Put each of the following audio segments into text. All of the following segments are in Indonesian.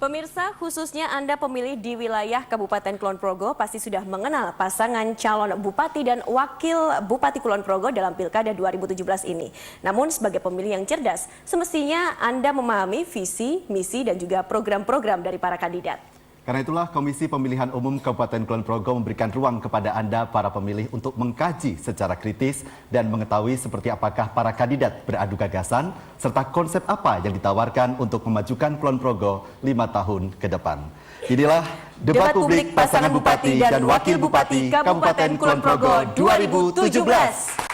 Pemirsa, khususnya Anda pemilih di wilayah Kabupaten Kulon Progo pasti sudah mengenal pasangan calon bupati dan wakil bupati Kulon Progo dalam Pilkada 2017 ini. Namun sebagai pemilih yang cerdas, semestinya Anda memahami visi, misi, dan juga program-program dari para kandidat. Karena itulah Komisi Pemilihan Umum Kabupaten Kulon Progo memberikan ruang kepada Anda para pemilih untuk mengkaji secara kritis dan mengetahui seperti apakah para kandidat beradu gagasan serta konsep apa yang ditawarkan untuk memajukan Kulon Progo 5 tahun ke depan. Inilah debat publik pasangan bupati dan wakil bupati Kabupaten Kulon Progo 2017.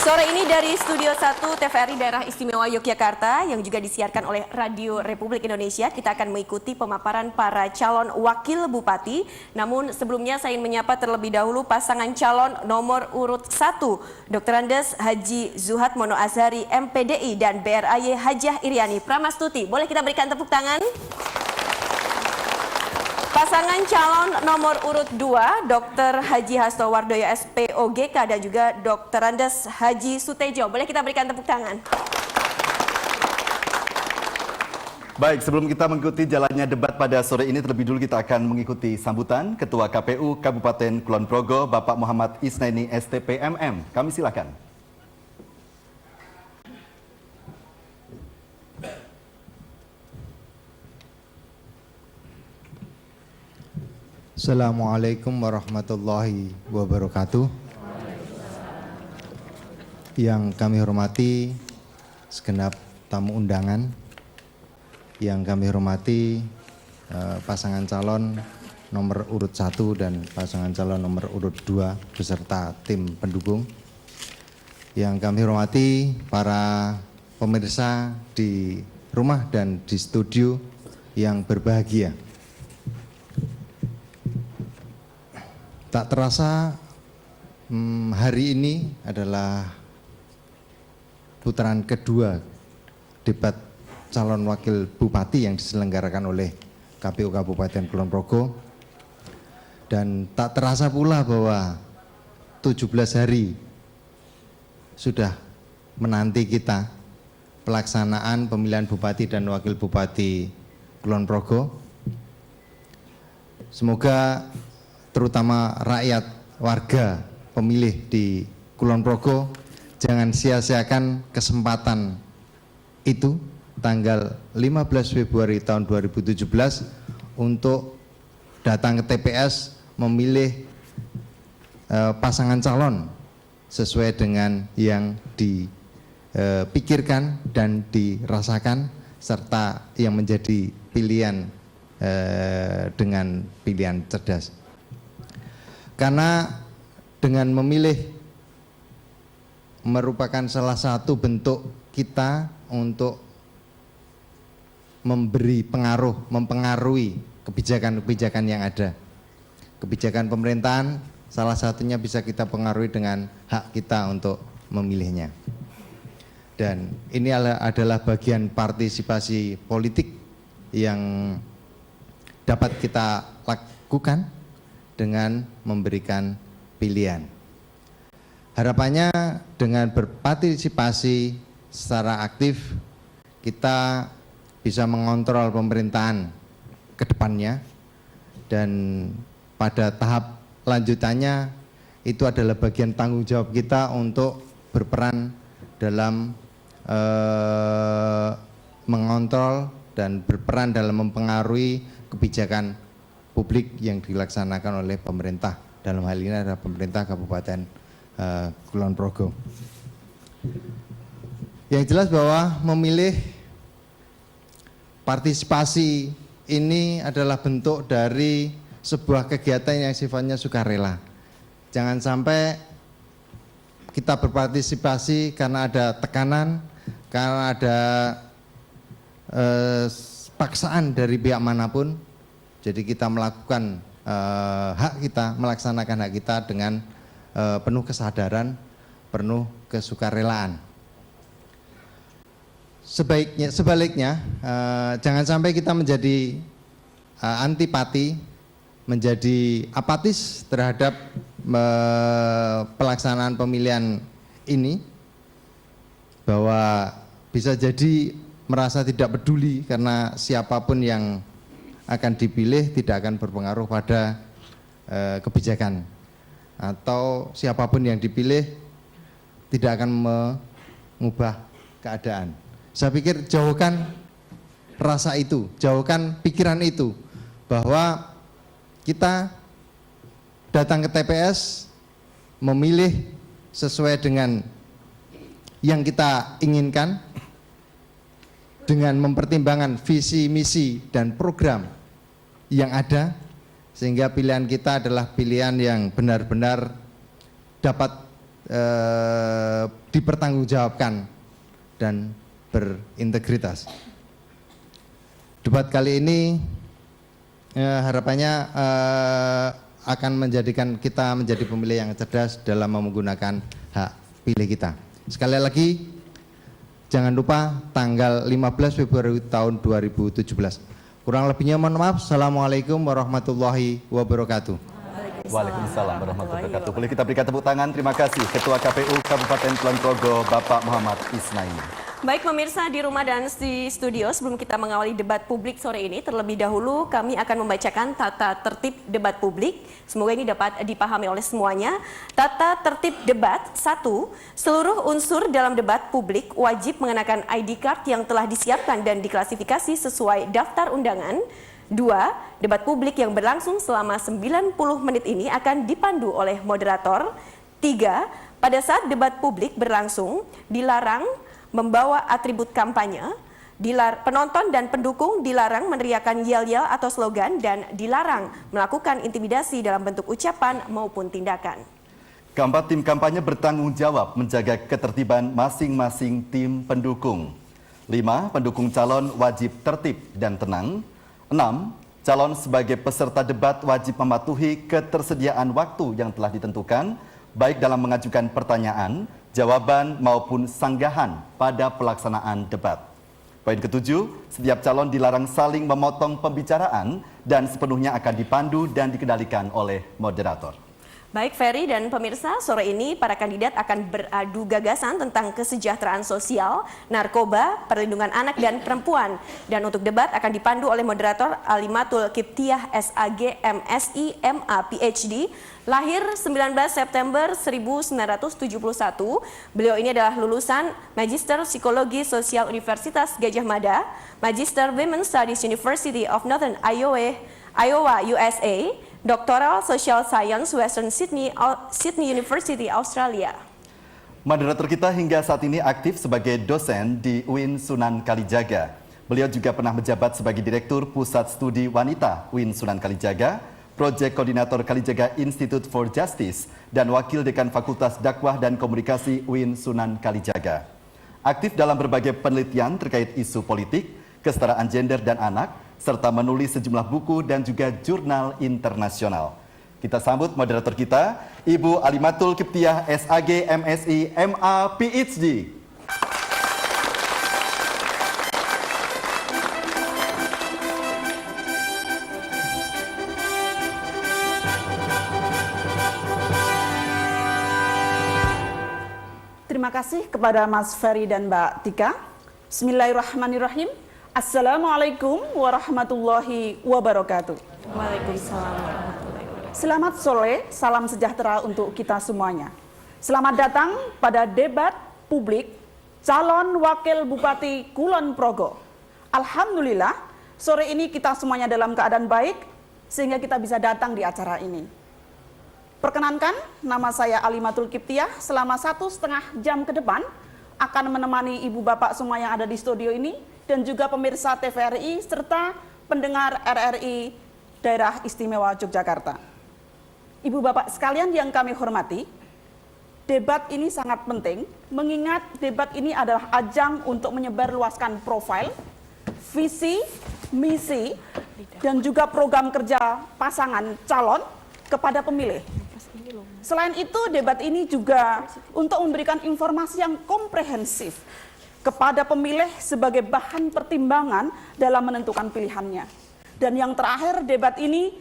Sore ini dari Studio 1 TVRI Daerah Istimewa Yogyakarta yang juga disiarkan oleh Radio Republik Indonesia, kita akan mengikuti pemaparan para calon wakil bupati. Namun sebelumnya saya ingin menyapa terlebih dahulu pasangan calon nomor urut 1, Dr. Andes Haji Zuhad Mono Azhari MPDI dan BRAY Hajah Iriani Pramastuti. Boleh kita berikan tepuk tangan? Pasangan calon nomor urut 2, Dr. Haji Hasto Wardoyo SPOGK dan juga Dr. Andes Haji Sutejo. Boleh kita berikan tepuk tangan? Baik, sebelum kita mengikuti jalannya debat pada sore ini, terlebih dulu kita akan mengikuti sambutan Ketua KPU Kabupaten Kulon Progo, Bapak Muhammad Isnaini STP MM. Kami silakan. Assalamualaikum warahmatullahi wabarakatuh. Yang kami hormati segenap tamu undangan, yang kami hormati pasangan calon nomor urut 1 dan pasangan calon nomor urut 2 beserta tim pendukung. Yang kami hormati para pemirsa di rumah dan di studio yang berbahagia. Tak terasa hari ini adalah putaran kedua debat calon wakil bupati yang diselenggarakan oleh KPU Kabupaten Kulon Progo. Dan tak terasa pula bahwa 17 hari sudah menanti kita pelaksanaan pemilihan bupati dan wakil bupati Kulon Progo. Semoga terutama rakyat, warga, pemilih di Kulon Progo jangan sia-siakan kesempatan itu tanggal 15 Februari tahun 2017 untuk datang ke TPS memilih pasangan calon sesuai dengan yang dipikirkan dan dirasakan serta yang menjadi pilihan dengan pilihan cerdas. Karena dengan memilih merupakan salah satu bentuk kita untuk memberi pengaruh, mempengaruhi kebijakan-kebijakan yang ada. Kebijakan pemerintahan salah satunya bisa kita pengaruhi dengan hak kita untuk memilihnya. Dan ini adalah bagian partisipasi politik yang dapat kita lakukan dengan memberikan pilihan. Harapannya dengan berpartisipasi secara aktif kita bisa mengontrol pemerintahan ke depannya, dan pada tahap lanjutannya itu adalah bagian tanggung jawab kita untuk berperan dalam mengontrol dan berperan dalam mempengaruhi kebijakan publik yang dilaksanakan oleh pemerintah. Dalam hal ini adalah pemerintah Kabupaten Kulon Progo. Yang jelas bahwa memilih partisipasi ini adalah bentuk dari sebuah kegiatan yang sifatnya sukarela. Jangan sampai kita berpartisipasi karena ada tekanan, karena ada paksaan dari pihak manapun. Jadi kita melakukan hak kita, melaksanakan hak kita dengan penuh kesadaran penuh kesukarelaan. Sebaliknya, jangan sampai kita menjadi antipati, menjadi apatis terhadap pelaksanaan pemilihan ini, bahwa bisa jadi merasa tidak peduli karena siapapun yang akan dipilih tidak akan berpengaruh pada kebijakan, atau siapapun yang dipilih tidak akan mengubah keadaan. Saya pikir jauhkan rasa itu, jauhkan pikiran itu, bahwa kita datang ke TPS memilih sesuai dengan yang kita inginkan, dengan mempertimbangkan visi, misi, dan program yang ada, sehingga pilihan kita adalah pilihan yang benar-benar dapat dipertanggungjawabkan dan berintegritas. Debat kali ini harapannya akan menjadikan kita menjadi pemilih yang cerdas dalam menggunakan hak pilih kita. Sekali lagi, jangan lupa tanggal 15 Februari tahun 2017. Kurang lebihnya mohon maaf. Assalamualaikum warahmatullahi wabarakatuh. Waalaikumsalam warahmatullahi wabarakatuh. Boleh kita berikan tepuk tangan. Terima kasih Ketua KPU Kabupaten Kulon Progo, Bapak Muhammad Isnaini. Baik pemirsa di rumah dan di studio, sebelum kita mengawali debat publik sore ini, terlebih dahulu kami akan membacakan tata tertib debat publik. Semoga ini dapat dipahami oleh semuanya. Tata tertib debat: 1. Seluruh unsur dalam debat publik wajib mengenakan ID card yang telah disiapkan dan diklasifikasi sesuai daftar undangan. 2. Debat publik yang berlangsung selama 90 menit ini akan dipandu oleh moderator. 3. Pada saat debat publik berlangsung, dilarang membawa atribut kampanye, penonton dan pendukung dilarang meneriakkan yel-yel atau slogan, dan dilarang melakukan intimidasi dalam bentuk ucapan maupun tindakan. Keempat, tim kampanye bertanggung jawab menjaga ketertiban masing-masing tim pendukung. 5. Pendukung calon wajib tertib dan tenang. 6. Calon sebagai peserta debat wajib mematuhi ketersediaan waktu yang telah ditentukan, baik dalam mengajukan pertanyaan, jawaban maupun sanggahan pada pelaksanaan debat. Poin ke-7, setiap calon dilarang saling memotong pembicaraan dan sepenuhnya akan dipandu dan dikendalikan oleh moderator. Baik Ferry dan pemirsa, sore ini para kandidat akan beradu gagasan tentang kesejahteraan sosial, narkoba, perlindungan anak dan perempuan. Dan untuk debat akan dipandu oleh moderator Alimatul Kiptiah SAG MSI MA PhD, lahir 19 September 1971. Beliau ini adalah lulusan Magister Psikologi Sosial Universitas Gajah Mada, Magister Women's Studies University of Northern Iowa USA, Doctoral Social Science Western Sydney University Australia. Moderator kita hingga saat ini aktif sebagai dosen di UIN Sunan Kalijaga. Beliau juga pernah menjabat sebagai Direktur Pusat Studi Wanita UIN Sunan Kalijaga, Project Koordinator Kalijaga Institute for Justice, dan Wakil Dekan Fakultas Dakwah dan Komunikasi UIN Sunan Kalijaga. Aktif dalam berbagai penelitian terkait isu politik, kesetaraan gender dan anak, serta menulis sejumlah buku dan juga jurnal internasional. Kita sambut moderator kita, Ibu Alimatul Kiptiah SAG MSI MA PhD. Terima kasih kepada Mas Ferry dan Mbak Tika. Bismillahirrahmanirrahim. Assalamualaikum warahmatullahi wabarakatuh. Waalaikumsalam warahmatullahi wabarakatuh. Selamat sore, salam sejahtera untuk kita semuanya. Selamat datang pada debat publik calon wakil Bupati Kulon Progo. Alhamdulillah, sore ini kita semuanya dalam keadaan baik sehingga kita bisa datang di acara ini. Perkenankan, nama saya Alimatul Kiptiah. Selama 1,5 jam ke depan akan menemani ibu bapak semua yang ada di studio ini dan juga pemirsa TVRI serta pendengar RRI Daerah Istimewa Yogyakarta. Ibu bapak sekalian yang kami hormati, debat ini sangat penting mengingat debat ini adalah ajang untuk menyebarluaskan profil, visi, misi, dan juga program kerja pasangan calon kepada pemilih. Selain itu, debat ini juga untuk memberikan informasi yang komprehensif kepada pemilih sebagai bahan pertimbangan dalam menentukan pilihannya. Dan yang terakhir, debat ini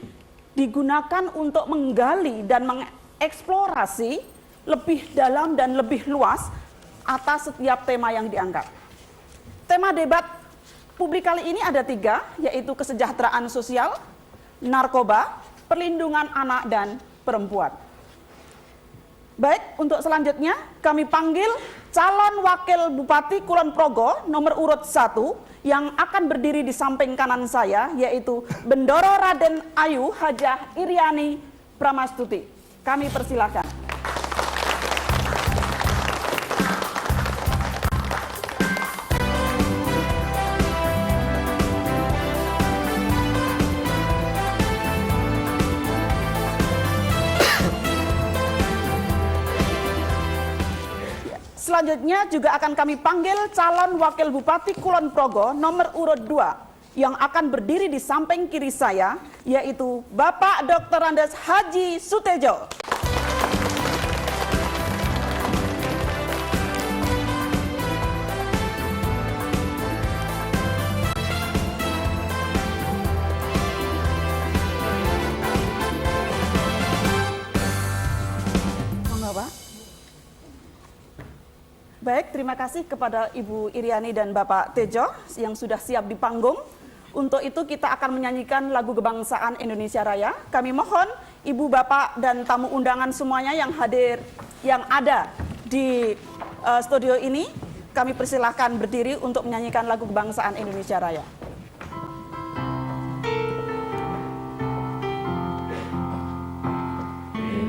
digunakan untuk menggali dan mengeksplorasi lebih dalam dan lebih luas atas setiap tema yang diangkat. Tema debat publik kali ini ada 3, yaitu kesejahteraan sosial, narkoba, perlindungan anak dan perempuan. Baik, untuk selanjutnya kami panggil calon wakil Bupati Kulon Progo nomor urut 1 yang akan berdiri di samping kanan saya, yaitu Bendoro Raden Ayu Hajah Iriani Pramastuti. Kami persilakan. Selanjutnya juga akan kami panggil calon wakil Bupati Kulon Progo nomor urut 2 yang akan berdiri di samping kiri saya, yaitu Bapak Dr. Andes Haji Sutejo. Baik, terima kasih kepada Ibu Iriani dan Bapak Tejo yang sudah siap di panggung. Untuk itu kita akan menyanyikan lagu kebangsaan Indonesia Raya. Kami mohon Ibu, Bapak, dan tamu undangan semuanya yang hadir, yang ada di studio ini, kami persilahkan berdiri untuk menyanyikan lagu kebangsaan Indonesia Raya.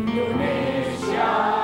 Indonesia.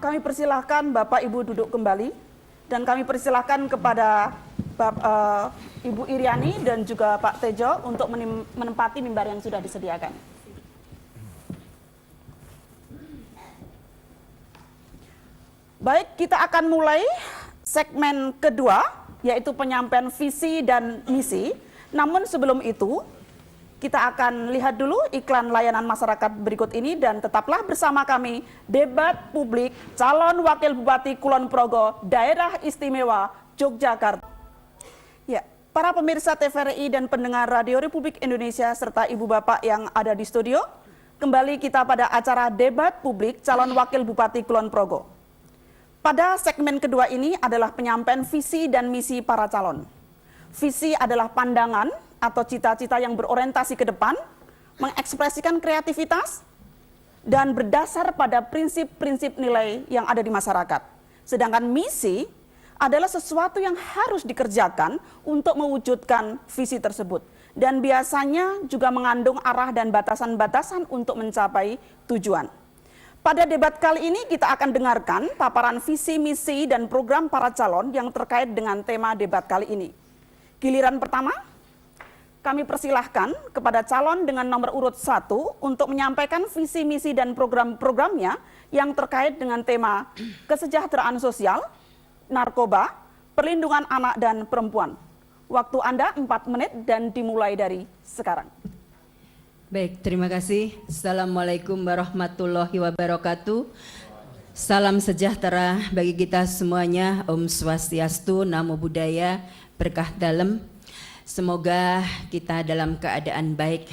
Kami persilahkan Bapak Ibu duduk kembali dan kami persilahkan kepada Ibu Iriani dan juga Pak Tejo untuk menempati mimbar yang sudah disediakan. Baik, kita akan mulai segmen kedua, yaitu penyampaian visi dan misi. Namun sebelum itu, kita akan lihat dulu iklan layanan masyarakat berikut ini dan tetaplah bersama kami debat publik calon wakil Bupati Kulon Progo Daerah Istimewa Yogyakarta. Ya, para pemirsa TVRI dan pendengar Radio Republik Indonesia serta ibu bapak yang ada di studio, kembali kita pada acara debat publik calon wakil Bupati Kulon Progo. Pada segmen kedua ini adalah penyampaian visi dan misi para calon. Visi adalah pandangan atau cita-cita yang berorientasi ke depan, mengekspresikan kreativitas, dan berdasar pada prinsip-prinsip nilai yang ada di masyarakat. Sedangkan misi adalah sesuatu yang harus dikerjakan untuk mewujudkan visi tersebut. Dan biasanya juga mengandung arah dan batasan-batasan untuk mencapai tujuan. Pada debat kali ini kita akan dengarkan paparan visi, misi, dan program para calon yang terkait dengan tema debat kali ini. Giliran pertama, kami persilahkan kepada calon dengan nomor urut 1 untuk menyampaikan visi, misi, dan program-programnya yang terkait dengan tema kesejahteraan sosial, narkoba, perlindungan anak dan perempuan. Waktu Anda 4 menit dan dimulai dari sekarang. Baik, terima kasih. Assalamualaikum warahmatullahi wabarakatuh. Salam sejahtera bagi kita semuanya. Om Swastiastu, Namo Buddhaya, berkah dalam. Semoga kita dalam keadaan baik.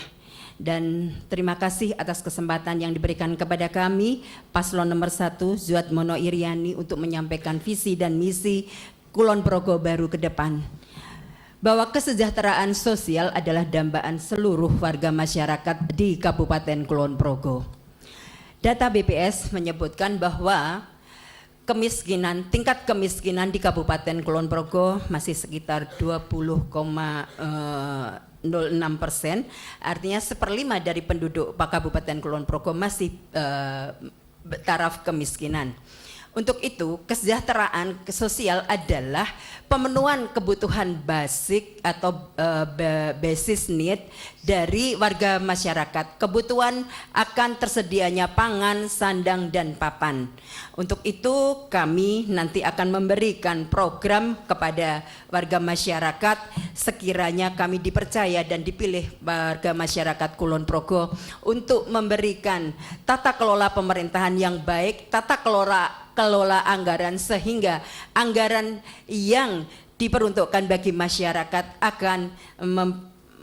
Dan terima kasih atas kesempatan yang diberikan kepada kami, Paslon nomor 1, Zuatmono Iriani, untuk menyampaikan visi dan misi Kulon Progo baru ke depan. Bahwa kesejahteraan sosial adalah dambaan seluruh warga masyarakat di Kabupaten Kulon Progo. Data BPS menyebutkan bahwa tingkat kemiskinan di Kabupaten Kulon Progo masih sekitar 20,06%. Artinya 1/5 dari penduduk Kabupaten Kulon Progo masih taraf kemiskinan. Untuk itu, kesejahteraan sosial adalah pemenuhan kebutuhan basic atau basis need dari warga masyarakat. Kebutuhan akan tersedianya pangan, sandang, dan papan. Untuk itu, kami nanti akan memberikan program kepada warga masyarakat sekiranya kami dipercaya dan dipilih warga masyarakat Kulon Progo untuk memberikan tata kelola pemerintahan yang baik, tata kelola anggaran, sehingga anggaran yang diperuntukkan bagi masyarakat akan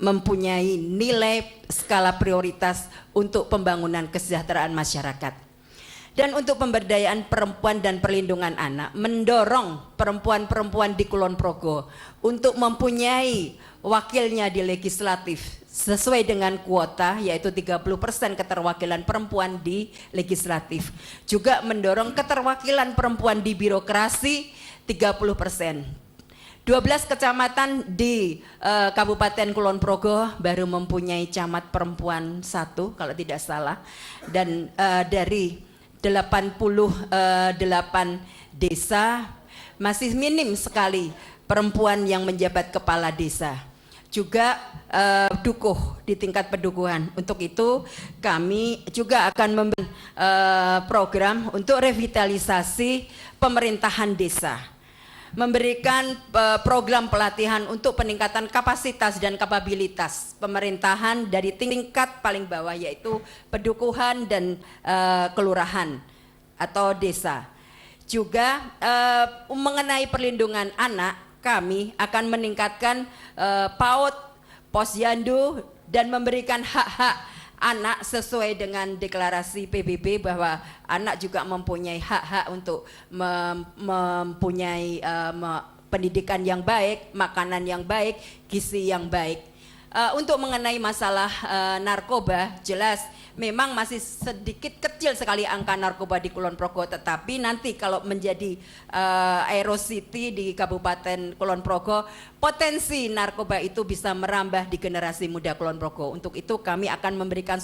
mempunyai nilai skala prioritas untuk pembangunan kesejahteraan masyarakat. Dan untuk pemberdayaan perempuan dan perlindungan anak, mendorong perempuan-perempuan di Kulon Progo untuk mempunyai wakilnya di legislatif sesuai dengan kuota, yaitu 30% keterwakilan perempuan di legislatif. Juga mendorong keterwakilan perempuan di birokrasi 30%. 12 kecamatan di Kabupaten Kulon Progo baru mempunyai camat perempuan 1 kalau tidak salah, dan dari 88 desa masih minim sekali perempuan yang menjabat kepala desa. Juga dukuh di tingkat pedukuhan. Untuk itu kami juga akan memberi program untuk revitalisasi pemerintahan desa, memberikan program pelatihan untuk peningkatan kapasitas dan kapabilitas pemerintahan dari tingkat paling bawah, yaitu pedukuhan dan kelurahan atau desa. Juga mengenai perlindungan anak, kami akan meningkatkan PAUD, posyandu, dan memberikan hak-hak anak sesuai dengan deklarasi PBB bahwa anak juga mempunyai hak-hak untuk mempunyai pendidikan yang baik, makanan yang baik, gizi yang baik. Untuk mengenai masalah narkoba, jelas memang masih sedikit kecil sekali angka narkoba di Kulon Progo, tetapi nanti kalau menjadi Aerocity di Kabupaten Kulon Progo, potensi narkoba itu bisa merambah di generasi muda Kulon Progo. Untuk itu kami akan memberikan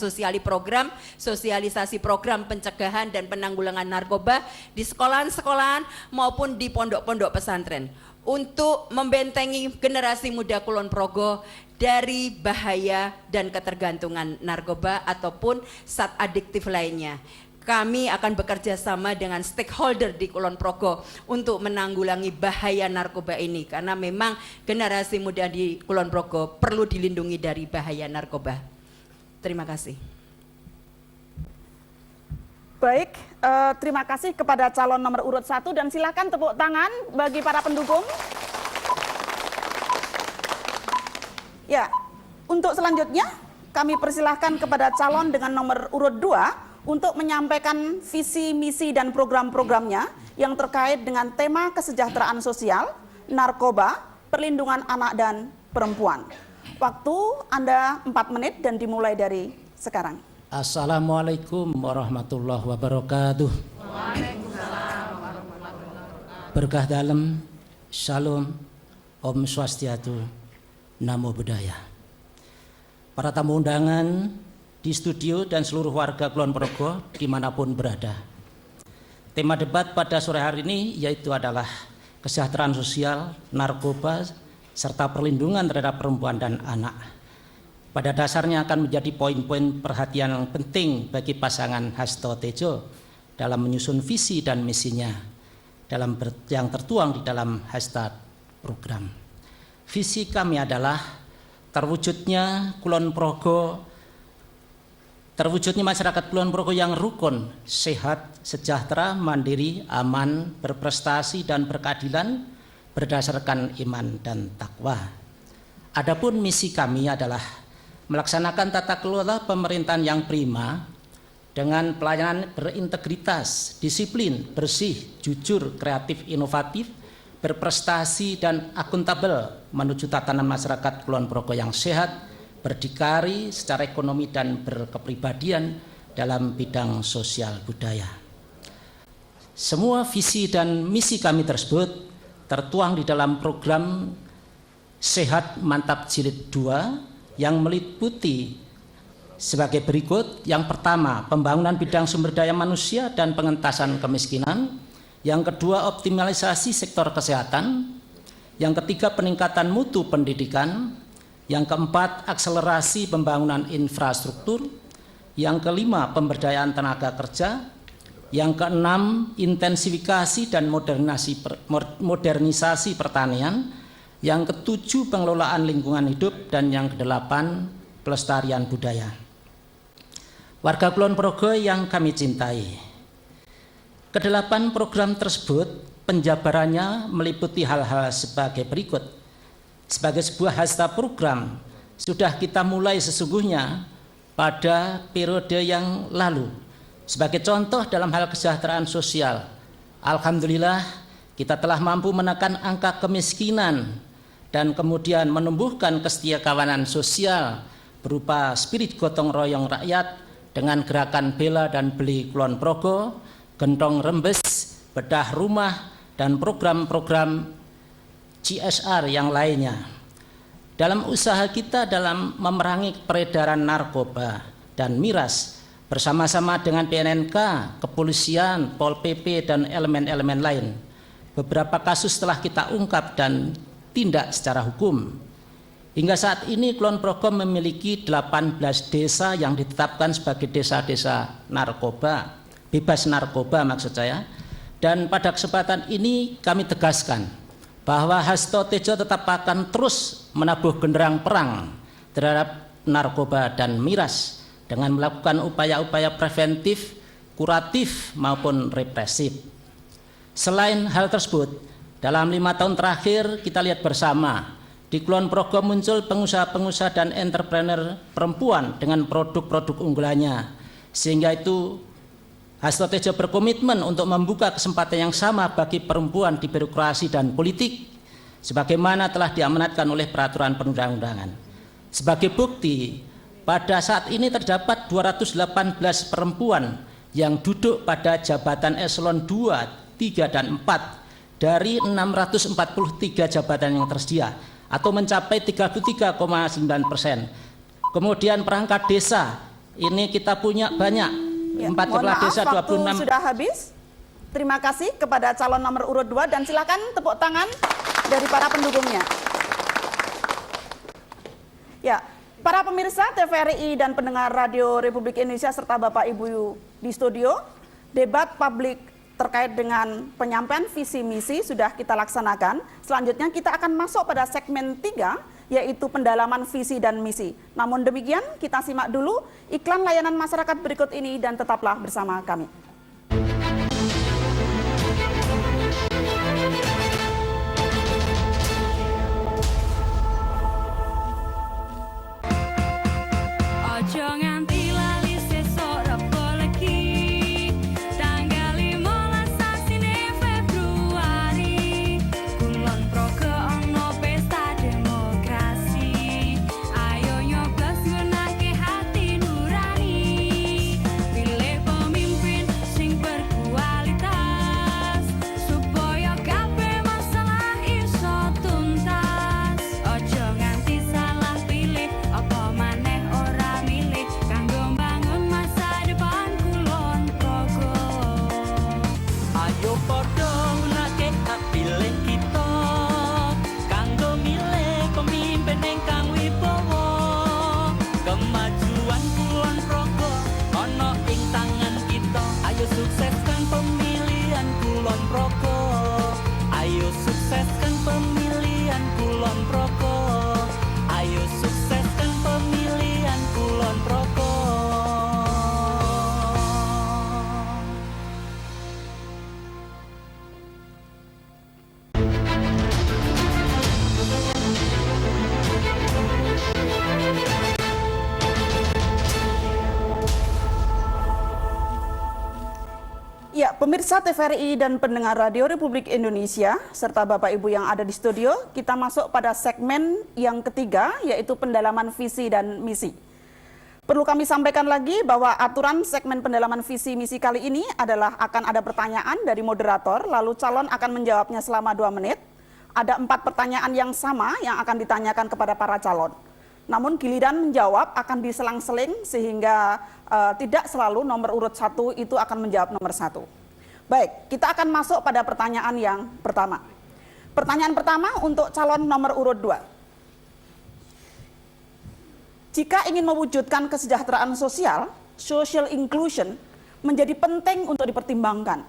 sosialisasi program pencegahan dan penanggulangan narkoba di sekolahan-sekolahan maupun di pondok-pondok pesantren untuk membentengi generasi muda Kulon Progo dari bahaya dan ketergantungan narkoba ataupun zat adiktif lainnya. Kami akan bekerja sama dengan stakeholder di Kulon Progo untuk menanggulangi bahaya narkoba ini, karena memang generasi muda di Kulon Progo perlu dilindungi dari bahaya narkoba. Terima kasih. Baik, terima kasih kepada calon nomor urut 1 dan silakan tepuk tangan bagi para pendukung. Ya, untuk selanjutnya kami persilahkan kepada calon dengan nomor urut 2 untuk menyampaikan visi, misi, dan program-programnya yang terkait dengan tema kesejahteraan sosial, narkoba, perlindungan anak dan perempuan. Waktu Anda 4 menit dan dimulai dari sekarang. Assalamualaikum warahmatullahi wabarakatuh. Berkah dalam, Shalom, Om Swastiastu, Namo Buddhaya. Para tamu undangan di studio dan seluruh warga Kulon Progo dimanapun berada. Tema debat pada sore hari ini yaitu adalah kesejahteraan sosial, narkoba, serta perlindungan terhadap perempuan dan anak. Pada dasarnya akan menjadi poin-poin perhatian yang penting bagi pasangan Hasto Tejo dalam menyusun visi dan misinya yang tertuang di dalam hashtag program. Visi kami adalah terwujudnya masyarakat Kulon Progo yang rukun, sehat, sejahtera, mandiri, aman, berprestasi dan berkeadilan berdasarkan iman dan takwa. Adapun misi kami adalah melaksanakan tata kelola pemerintahan yang prima dengan pelayanan berintegritas, disiplin, bersih, jujur, kreatif, inovatif, berprestasi dan akuntabel menuju tatanan masyarakat Kulon Progo yang sehat, berdikari secara ekonomi dan berkepribadian dalam bidang sosial budaya. Semua visi dan misi kami tersebut tertuang di dalam program Sehat Mantap Jilid 2 yang meliputi sebagai berikut. Yang pertama, pembangunan bidang sumber daya manusia dan pengentasan kemiskinan. Yang kedua, optimalisasi sektor kesehatan. Yang ketiga, peningkatan mutu pendidikan. Yang keempat, akselerasi pembangunan infrastruktur. Yang kelima, pemberdayaan tenaga kerja. Yang keenam, intensifikasi dan modernisasi pertanian. Yang ketujuh, pengelolaan lingkungan hidup. Dan yang kedelapan, pelestarian budaya. Warga Kulon Progo yang kami cintai, kedelapan program tersebut penjabarannya meliputi hal-hal sebagai berikut. Sebagai sebuah hashtag program sudah kita mulai sesungguhnya pada periode yang lalu. Sebagai contoh dalam hal kesejahteraan sosial, alhamdulillah kita telah mampu menekan angka kemiskinan dan kemudian menumbuhkan kesetiakawanan sosial berupa spirit gotong royong rakyat dengan gerakan bela dan beli Kulon Progo, gentong rembes, bedah rumah, dan program-program CSR yang lainnya. Dalam usaha kita dalam memerangi peredaran narkoba dan miras bersama-sama dengan BNNK, kepolisian, Pol PP, dan elemen-elemen lain, beberapa kasus telah kita ungkap dan tindak secara hukum. Hingga saat ini Kulon Progo memiliki 18 desa yang ditetapkan sebagai desa-desa narkoba, bebas narkoba maksud saya. Dan pada kesempatan ini kami tegaskan bahwa Hasto Tejo tetap akan terus menabuh genderang perang terhadap narkoba dan miras dengan melakukan upaya-upaya preventif, kuratif maupun represif. Selain hal tersebut, dalam 5 tahun terakhir kita lihat bersama di Kulon Progo muncul pengusaha-pengusaha dan entrepreneur perempuan dengan produk-produk unggulannya. Sehingga itu Hasto Tejo berkomitmen untuk membuka kesempatan yang sama bagi perempuan di birokrasi dan politik sebagaimana telah diamanatkan oleh peraturan perundang-undangan. Sebagai bukti, pada saat ini terdapat 218 perempuan yang duduk pada jabatan eselon 2, 3, dan 4 dari 643 jabatan yang tersedia, atau mencapai 33,9%. Kemudian perangkat desa, ini kita punya banyak, 4 kepala desa, 26. Waktu sudah habis. Terima kasih kepada calon nomor urut 2 dan silakan tepuk tangan dari para pendukungnya. Ya, para pemirsa TVRI dan pendengar Radio Republik Indonesia serta Bapak Ibu di studio, debat publik terkait dengan penyampaian visi misi sudah kita laksanakan. Selanjutnya kita akan masuk pada segmen 3, yaitu pendalaman visi dan misi. Namun demikian, kita simak dulu iklan layanan masyarakat berikut ini dan tetaplah bersama kami. Ojo nganti lali sesuk rebo legi tanggal 15 sasine Februari Kulon Progo ono pesta demokrasi ayo nyoblos nggunakake hati nurani pilih pemimpin ingkang wibawa. Kemajuan Kulon Progo ana ing tangan kita. Ayo sukseskan pemilihan Kulon Progo. Ayo sukseskan pemilihan Kulon Progo. Ayo sukseskan pemilihan Kulon Progo. Ya, pemirsa TVRI dan pendengar Radio Republik Indonesia, serta Bapak Ibu yang ada di studio, kita masuk pada segmen yang ketiga, yaitu pendalaman visi dan misi. Perlu kami sampaikan lagi bahwa aturan segmen pendalaman visi misi kali ini adalah akan ada pertanyaan dari moderator, lalu calon akan menjawabnya selama 2 menit. Ada 4 pertanyaan yang sama yang akan ditanyakan kepada para calon. Namun giliran menjawab akan diselang-seling sehingga tidak selalu nomor urut 1 itu akan menjawab nomor 1. Baik, kita akan masuk pada pertanyaan yang pertama. Pertanyaan pertama untuk calon nomor urut 2. Jika ingin mewujudkan kesejahteraan sosial, social inclusion menjadi penting untuk dipertimbangkan.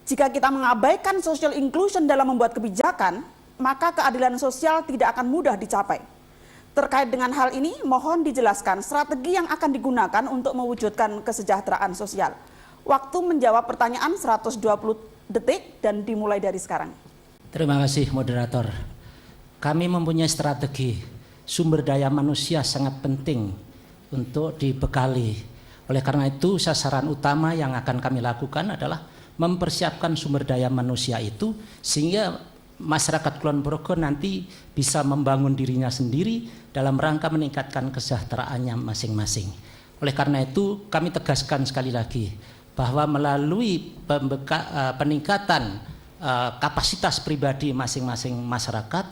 Jika kita mengabaikan social inclusion dalam membuat kebijakan, maka keadilan sosial tidak akan mudah dicapai. Terkait dengan hal ini, mohon dijelaskan strategi yang akan digunakan untuk mewujudkan kesejahteraan sosial. Waktu menjawab pertanyaan 120 detik dan dimulai dari sekarang. Terima kasih moderator. Kami mempunyai strategi. Sumber daya manusia sangat penting untuk dibekali. Oleh karena itu sasaran utama yang akan kami lakukan adalah mempersiapkan sumber daya manusia itu sehingga masyarakat Kulon Progo nanti bisa membangun dirinya sendiri dalam rangka meningkatkan kesejahteraannya masing-masing. Oleh karena itu kami tegaskan sekali lagi bahwa melalui peningkatan kapasitas pribadi masing-masing masyarakat,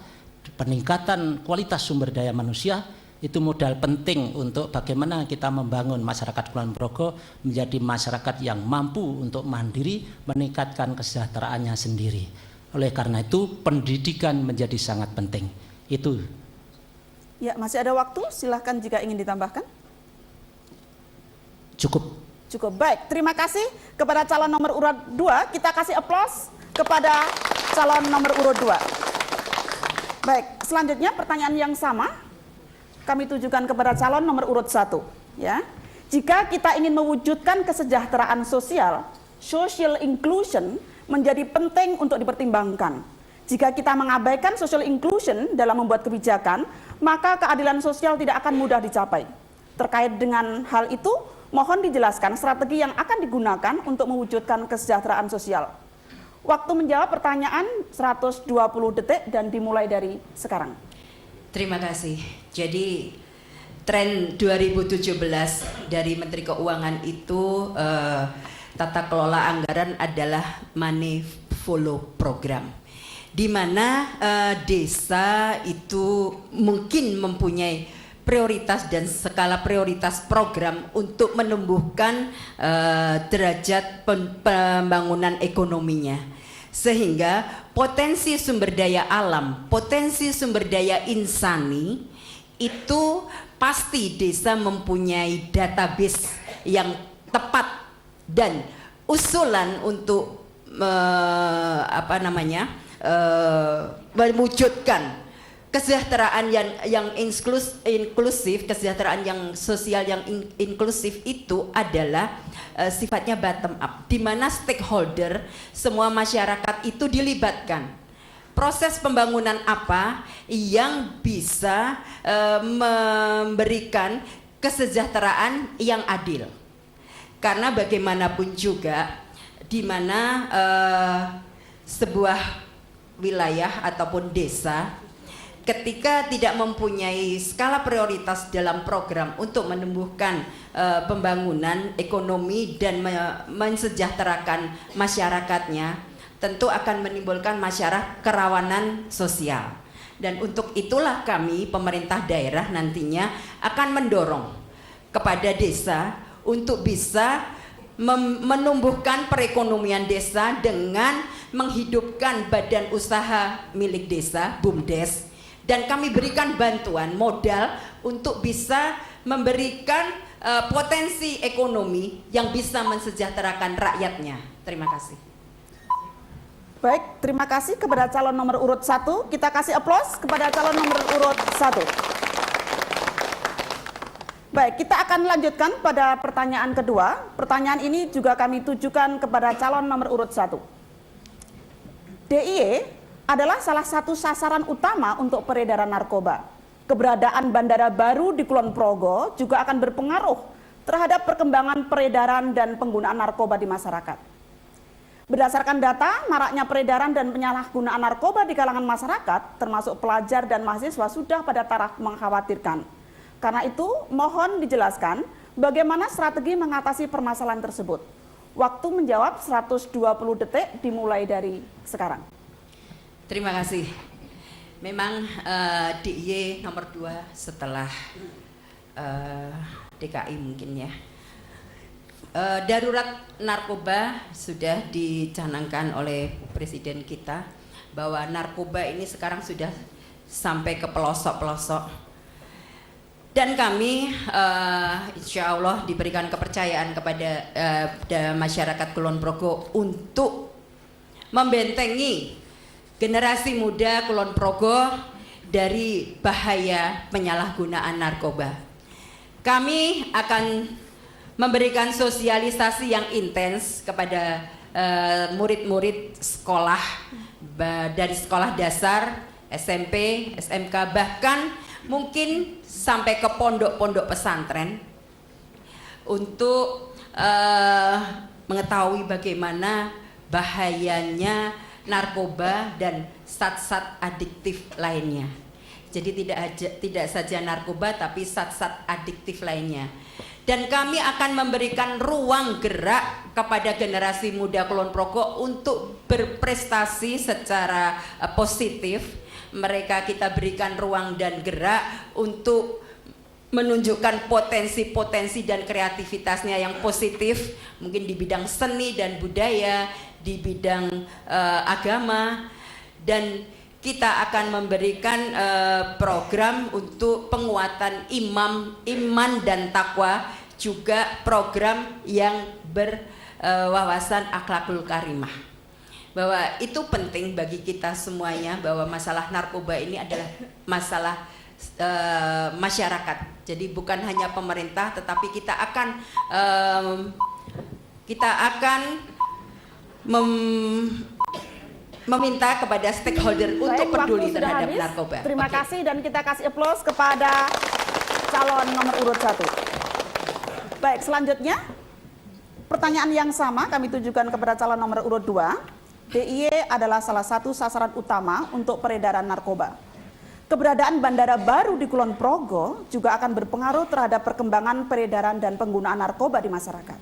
peningkatan kualitas sumber daya manusia itu modal penting untuk bagaimana kita membangun masyarakat Kulon Progo menjadi masyarakat yang mampu untuk mandiri, meningkatkan kesejahteraannya sendiri. Oleh karena itu pendidikan menjadi sangat penting. Itu. Ya, masih ada waktu, silahkan jika ingin ditambahkan. Cukup. Cukup, baik. Terima kasih kepada calon nomor urut 2. Kita kasih aplaus kepada calon nomor urut 2. Baik, selanjutnya pertanyaan yang sama kami tujukan kepada calon nomor urut 1. Ya. Jika kita ingin mewujudkan kesejahteraan sosial, social inclusion menjadi penting untuk dipertimbangkan. Jika kita mengabaikan social inclusion dalam membuat kebijakan, maka keadilan sosial tidak akan mudah dicapai. Terkait dengan hal itu, mohon dijelaskan strategi yang akan digunakan untuk mewujudkan kesejahteraan sosial. Waktu menjawab pertanyaan 120 detik dan dimulai dari sekarang. Terima kasih. Jadi tren 2017 dari Menteri Keuangan itu tata kelola anggaran adalah money follow program, di mana desa itu mungkin mempunyai prioritas dan skala prioritas program untuk menumbuhkan derajat pembangunan ekonominya, sehingga potensi sumber daya alam, potensi sumber daya insani itu pasti desa mempunyai database yang tepat dan usulan untuk mewujudkan kesejahteraan yang inklusif, kesejahteraan yang sosial yang inklusif itu adalah sifatnya bottom up, di mana stakeholder semua masyarakat itu dilibatkan. Proses pembangunan apa yang bisa memberikan kesejahteraan yang adil? Karena bagaimanapun juga di mana sebuah wilayah ataupun desa ketika tidak mempunyai skala prioritas dalam program untuk menumbuhkan pembangunan ekonomi dan mensejahterakan masyarakatnya, tentu akan menimbulkan masyarakat kerawanan sosial. Dan untuk itulah kami pemerintah daerah nantinya akan mendorong kepada desa untuk bisa menumbuhkan perekonomian desa dengan menghidupkan badan usaha milik desa, BUMDes, dan kami berikan bantuan modal untuk bisa memberikan potensi ekonomi yang bisa mensejahterakan rakyatnya. Terima kasih. Baik, terima kasih kepada calon nomor urut 1. Kita kasih aplaus kepada calon nomor urut 1. Baik, kita akan lanjutkan pada pertanyaan kedua. Pertanyaan ini juga kami tujukan kepada calon nomor urut 1. DIY adalah salah satu sasaran utama untuk peredaran narkoba. Keberadaan bandara baru di Kulon Progo juga akan berpengaruh terhadap perkembangan peredaran dan penggunaan narkoba di masyarakat. Berdasarkan data, maraknya peredaran dan penyalahgunaan narkoba di kalangan masyarakat, termasuk pelajar dan mahasiswa, sudah pada taraf mengkhawatirkan. Karena itu, mohon dijelaskan bagaimana strategi mengatasi permasalahan tersebut. Waktu menjawab 120 detik dimulai dari sekarang. Terima kasih. Memang DIY nomor 2 setelah DKI mungkin ya. Darurat narkoba sudah dicanangkan oleh Presiden kita bahwa narkoba ini sekarang sudah sampai ke pelosok-pelosok. Dan kami insya Allah diberikan kepercayaan kepada masyarakat Kulon Progo untuk membentengi generasi muda Kulon Progo dari bahaya penyalahgunaan narkoba. Kami akan memberikan sosialisasi yang intens kepada murid-murid sekolah dari sekolah dasar, SMP, SMK, bahkan mungkin sampai ke pondok-pondok pesantren untuk mengetahui bagaimana bahayanya narkoba dan zat-zat adiktif lainnya. Jadi tidak saja narkoba tapi zat-zat adiktif lainnya. Dan kami akan memberikan ruang gerak kepada generasi muda Kulon Progo untuk berprestasi secara positif. Mereka kita berikan ruang dan gerak untuk menunjukkan potensi-potensi dan kreativitasnya yang positif, mungkin di bidang seni dan budaya, di bidang agama, dan kita akan memberikan program untuk penguatan iman dan takwa, juga program yang berwawasan akhlakul karimah. Bahwa itu penting bagi kita semuanya, bahwa masalah narkoba ini adalah masalah masyarakat. Jadi bukan hanya pemerintah, tetapi kita akan meminta kepada stakeholder untuk peduli terhadap narkoba. Terima kasih, dan kita kasih aplaus kepada calon nomor urut 1. Baik, selanjutnya pertanyaan yang sama kami tujukan kepada calon nomor urut 2. DIY adalah salah satu sasaran utama untuk peredaran narkoba. Keberadaan bandara baru di Kulon Progo juga akan berpengaruh terhadap perkembangan peredaran dan penggunaan narkoba di masyarakat.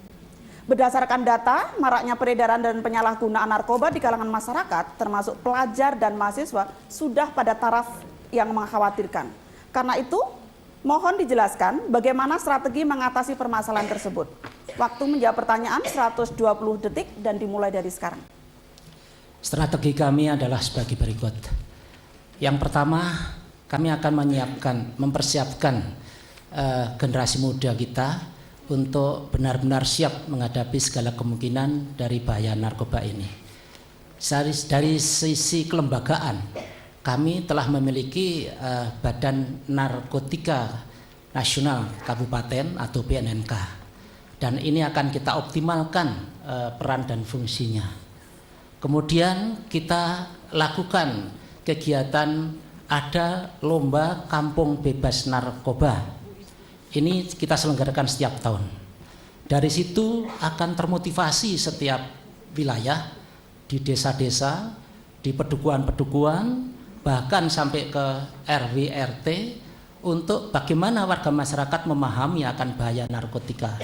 Berdasarkan data, maraknya peredaran dan penyalahgunaan narkoba di kalangan masyarakat, termasuk pelajar dan mahasiswa, sudah pada taraf yang mengkhawatirkan. Karena itu, mohon dijelaskan bagaimana strategi mengatasi permasalahan tersebut. Waktu menjawab pertanyaan 120 detik dan dimulai dari sekarang. Strategi kami adalah sebagai berikut. Yang pertama, kami akan mempersiapkan generasi muda kita untuk benar-benar siap menghadapi segala kemungkinan dari bahaya narkoba ini. Dari sisi kelembagaan, kami telah memiliki Badan Narkotika Nasional Kabupaten atau BNNK, dan ini akan kita optimalkan peran dan fungsinya. Kemudian kita lakukan kegiatan, ada lomba kampung bebas narkoba. Ini kita selenggarakan setiap tahun. Dari situ akan termotivasi setiap wilayah, di desa-desa, di pedukuhan-pedukuhan, bahkan sampai ke RW RT, untuk bagaimana warga masyarakat memahami akan bahaya narkotika.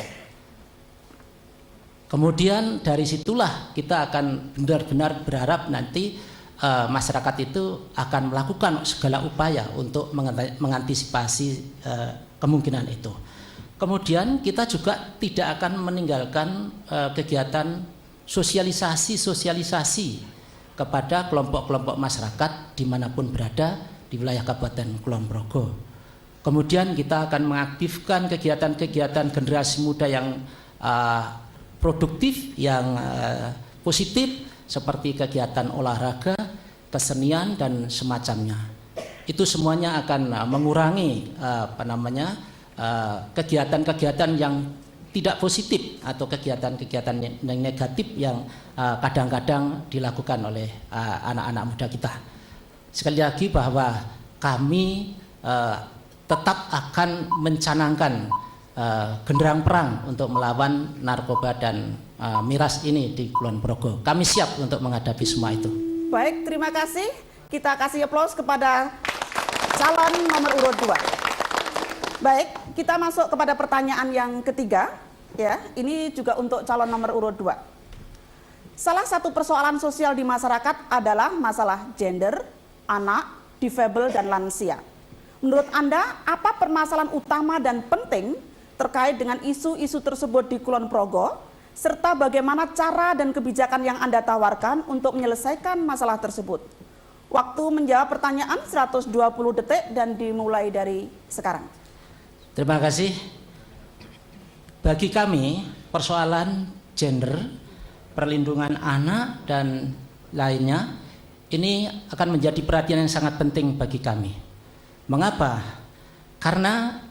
Kemudian dari situlah kita akan benar-benar berharap nanti masyarakat itu akan melakukan segala upaya untuk mengantisipasi kemungkinan itu. Kemudian kita juga tidak akan meninggalkan kegiatan sosialisasi kepada kelompok-kelompok masyarakat dimanapun berada, di wilayah Kabupaten Kulon Progo. Kemudian kita akan mengaktifkan kegiatan-kegiatan generasi muda yang produktif, yang positif, seperti kegiatan olahraga, kesenian dan semacamnya. Itu semuanya akan mengurangi kegiatan-kegiatan yang tidak positif atau kegiatan-kegiatan yang negatif yang kadang-kadang dilakukan oleh anak-anak muda kita. Sekali lagi bahwa kami tetap akan mencanangkan genderang perang untuk melawan narkoba dan miras ini di Kulon Progo. Kami siap untuk menghadapi semua itu. Baik, terima kasih. Kita kasih aplaus kepada calon nomor urut 2. Baik, kita masuk kepada pertanyaan yang ketiga. Ya, ini juga untuk calon nomor urut 2. Salah satu persoalan sosial di masyarakat adalah masalah gender, anak, difabel, dan lansia. Menurut Anda, apa permasalahan utama dan penting terkait dengan isu-isu tersebut di Kulon Progo, serta bagaimana cara dan kebijakan yang Anda tawarkan untuk menyelesaikan masalah tersebut? Waktu menjawab pertanyaan 120 detik dan dimulai dari sekarang. Terima kasih. Bagi kami, persoalan gender, perlindungan anak, dan lainnya, ini akan menjadi perhatian yang sangat penting bagi kami. Mengapa? Karena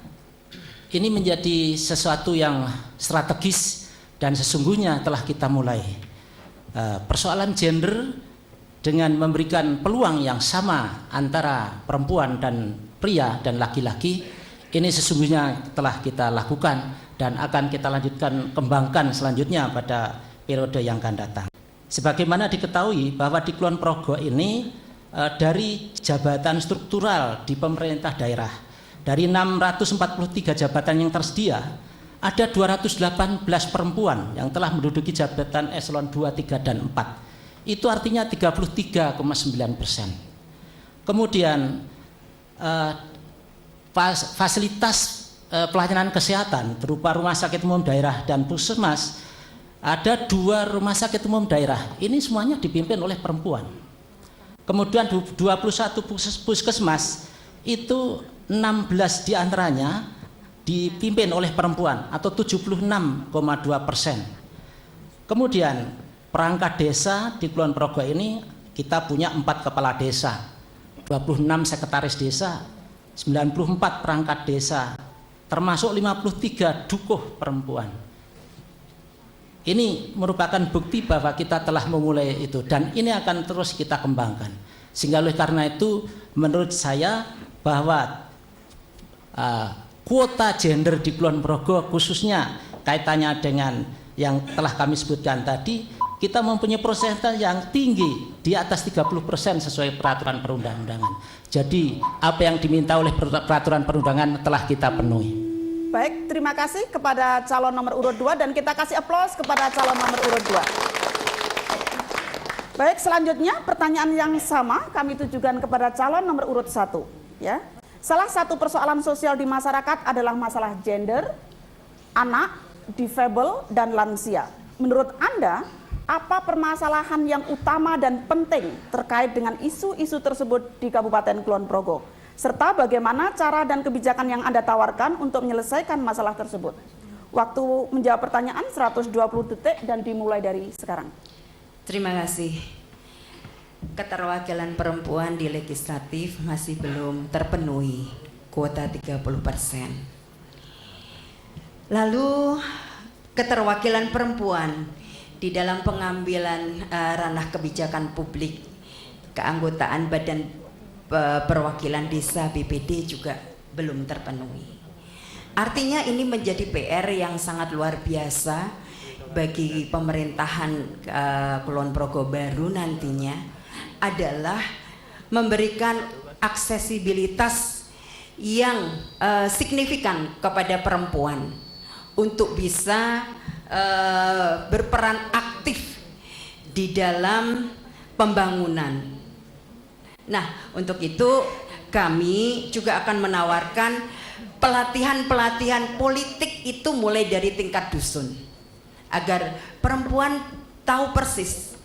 ini menjadi sesuatu yang strategis dan sesungguhnya telah kita mulai. Persoalan gender dengan memberikan peluang yang sama antara perempuan dan pria dan laki-laki, ini sesungguhnya telah kita lakukan dan akan kita lanjutkan kembangkan selanjutnya pada periode yang akan datang. Sebagaimana diketahui bahwa di Kulon Progo ini dari jabatan struktural di pemerintah daerah, dari 643 jabatan yang tersedia, ada 218 perempuan yang telah menduduki jabatan eselon 2, 3, dan 4. Itu artinya 33,9%. Kemudian fasilitas pelayanan kesehatan berupa rumah sakit umum daerah dan puskesmas, ada 2 rumah sakit umum daerah, ini semuanya dipimpin oleh perempuan. Kemudian 21 puskesmas, itu 16 diantaranya dipimpin oleh perempuan atau 76,2%. Kemudian perangkat desa di Kulon Progo ini kita punya 4 kepala desa, 26 sekretaris desa, 94 perangkat desa, termasuk 53 dukuh perempuan. Ini merupakan bukti bahwa kita telah memulai itu dan ini akan terus kita kembangkan. Sehingga oleh karena itu menurut saya bahwa kuota gender di Kulon Progo khususnya kaitannya dengan yang telah kami sebutkan tadi, kita mempunyai persentase yang tinggi di atas 30% sesuai peraturan perundang-undangan. Jadi apa yang diminta oleh peraturan perundangan telah kita penuhi. Baik, terima kasih kepada calon nomor urut 2 dan kita kasih aplaus kepada calon nomor urut 2. Baik, selanjutnya pertanyaan yang sama kami tujukan kepada calon nomor urut 1. Ya. Salah satu persoalan sosial di masyarakat adalah masalah gender, anak, difabel, dan lansia. Menurut Anda, apa permasalahan yang utama dan penting terkait dengan isu-isu tersebut di Kabupaten Kulon Progo? Serta bagaimana cara dan kebijakan yang Anda tawarkan untuk menyelesaikan masalah tersebut. Waktu menjawab pertanyaan 120 detik dan dimulai dari sekarang. Terima kasih. Keterwakilan perempuan di legislatif masih belum terpenuhi, kuota 30%. Lalu keterwakilan perempuan di dalam pengambilan ranah kebijakan publik, keanggotaan badan perwakilan desa BPD juga belum terpenuhi. Artinya ini menjadi PR yang sangat luar biasa bagi pemerintahan Kulon Progo baru nantinya adalah memberikan aksesibilitas yang signifikan kepada perempuan untuk bisa berperan aktif di dalam pembangunan. Nah, untuk itu kami juga akan menawarkan pelatihan-pelatihan politik itu mulai dari tingkat dusun agar perempuan tahu persis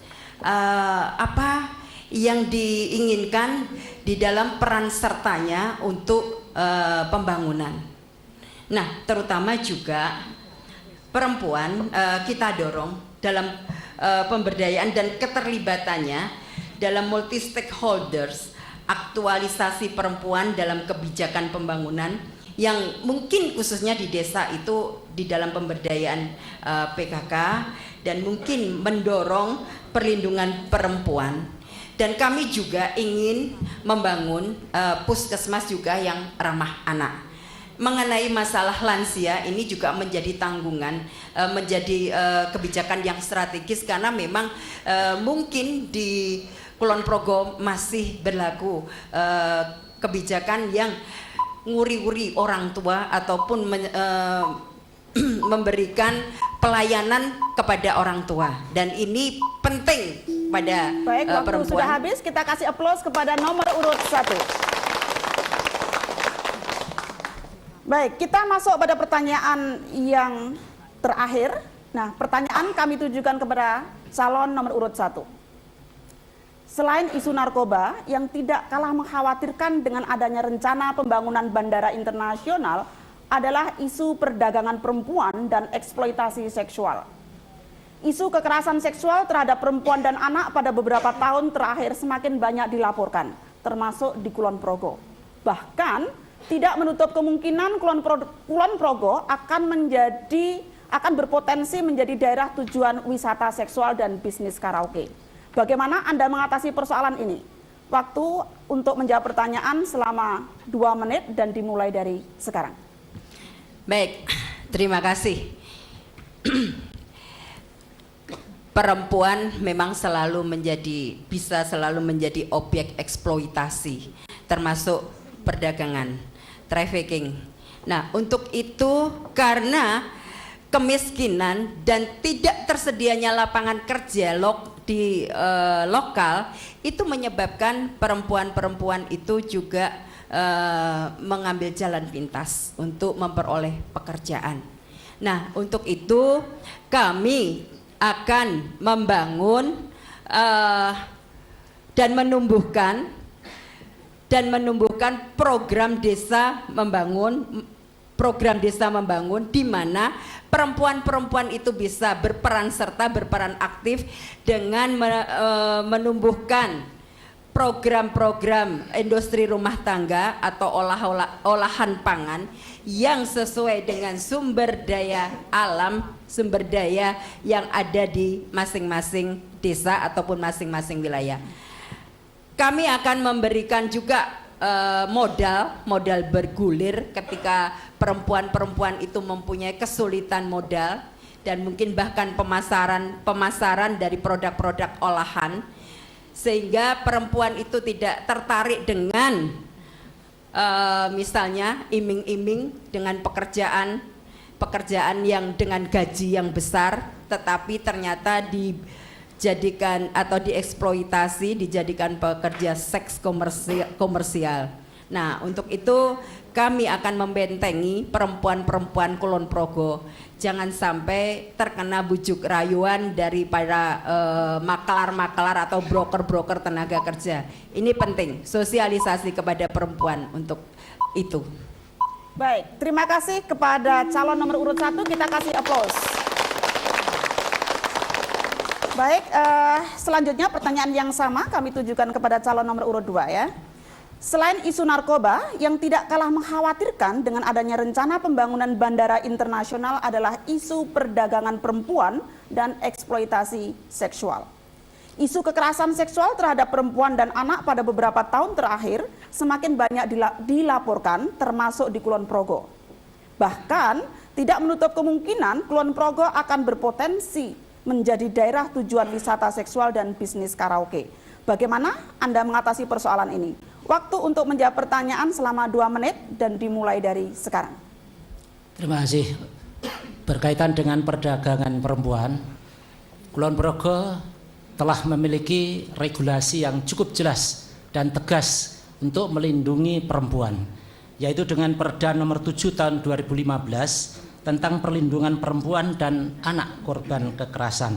apa yang diinginkan di dalam peran sertanya untuk pembangunan. Nah, terutama juga perempuan kita dorong dalam pemberdayaan dan keterlibatannya dalam multi stakeholders, aktualisasi perempuan dalam kebijakan pembangunan yang mungkin khususnya di desa itu di dalam pemberdayaan PKK, dan mungkin mendorong perlindungan perempuan. Dan kami juga ingin membangun puskesmas juga yang ramah anak. Mengenai masalah lansia ini juga menjadi tanggungan, menjadi kebijakan yang strategis karena memang mungkin di Kulon Progo masih berlaku kebijakan yang nguri-nguri orang tua ataupun memberikan pelayanan kepada orang tua, dan ini penting pada Baik, waktu perempuan. sudah habis, kita kasih aplaus kepada nomor urut 1. Baik, kita masuk pada pertanyaan yang terakhir. Nah, pertanyaan kami tujukan kepada calon nomor urut 1. Selain isu narkoba yang tidak kalah mengkhawatirkan dengan adanya rencana pembangunan bandara internasional adalah isu perdagangan perempuan dan eksploitasi seksual. Isu kekerasan seksual terhadap perempuan dan anak pada beberapa tahun terakhir semakin banyak dilaporkan, termasuk di Kulon Progo. Bahkan tidak menutup kemungkinan Kulon Progo akan berpotensi menjadi daerah tujuan wisata seksual dan bisnis karaoke. Bagaimana Anda mengatasi persoalan ini? Waktu untuk menjawab pertanyaan selama 2 menit dan dimulai dari sekarang. Baik, terima kasih. Perempuan memang bisa selalu menjadi objek eksploitasi, termasuk perdagangan, trafficking. Nah, untuk itu karena kemiskinan dan tidak tersedianya lapangan kerja di lokal, itu menyebabkan perempuan-perempuan itu juga mengambil jalan pintas untuk memperoleh pekerjaan. Nah, untuk itu kami akan membangun dan menumbuhkan program desa membangun di mana perempuan-perempuan itu bisa berperan serta, berperan aktif dengan menumbuhkan program-program industri rumah tangga atau olahan pangan yang sesuai dengan sumber daya alam, sumber daya yang ada di masing-masing desa ataupun masing-masing wilayah. Kami akan memberikan juga modal bergulir ketika perempuan-perempuan itu mempunyai kesulitan modal dan mungkin bahkan pemasaran dari produk-produk olahan, sehingga perempuan itu tidak tertarik dengan misalnya iming-iming dengan pekerjaan yang dengan gaji yang besar, tetapi ternyata dijadikan atau dieksploitasi, dijadikan pekerja seks komersial. Nah, untuk itu kami akan membentengi perempuan-perempuan Kulon Progo jangan sampai terkena bujuk rayuan dari para maklar-maklar atau broker-broker tenaga kerja. Ini penting, sosialisasi kepada perempuan untuk itu. Baik, terima kasih kepada calon nomor urut 1, kita kasih aplaus. Baik, selanjutnya pertanyaan yang sama kami tujukan kepada calon nomor urut 2 ya. Selain isu narkoba yang tidak kalah mengkhawatirkan dengan adanya rencana pembangunan bandara internasional adalah isu perdagangan perempuan dan eksploitasi seksual. Isu kekerasan seksual terhadap perempuan dan anak pada beberapa tahun terakhir semakin banyak dilaporkan, termasuk di Kulon Progo. Bahkan tidak menutup kemungkinan Kulon Progo akan berpotensi menjadi daerah tujuan wisata seksual dan bisnis karaoke. Bagaimana Anda mengatasi persoalan ini? Waktu untuk menjawab pertanyaan selama 2 menit dan dimulai dari sekarang. Terima kasih. Berkaitan dengan perdagangan perempuan, Kulon Progo telah memiliki regulasi yang cukup jelas dan tegas untuk melindungi perempuan, yaitu dengan Perda nomor 7 tahun 2015 tentang perlindungan perempuan dan anak korban kekerasan.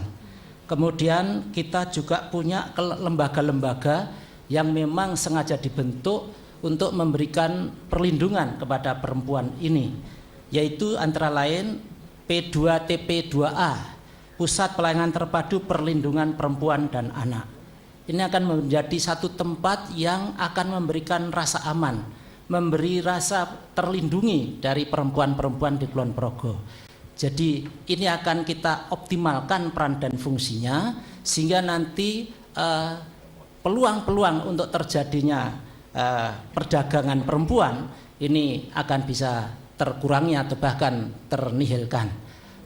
Kemudian kita juga punya lembaga-lembaga yang memang sengaja dibentuk untuk memberikan perlindungan kepada perempuan ini, yaitu antara lain P2TP2A, Pusat Pelayanan Terpadu Perlindungan Perempuan dan Anak. Ini akan menjadi satu tempat yang akan memberikan rasa aman, memberi rasa terlindungi dari perempuan-perempuan di Kulon Progo. Jadi ini akan kita optimalkan peran dan fungsinya, sehingga nanti peluang-peluang untuk terjadinya perdagangan perempuan ini akan bisa terkurangi atau bahkan ternihilkan.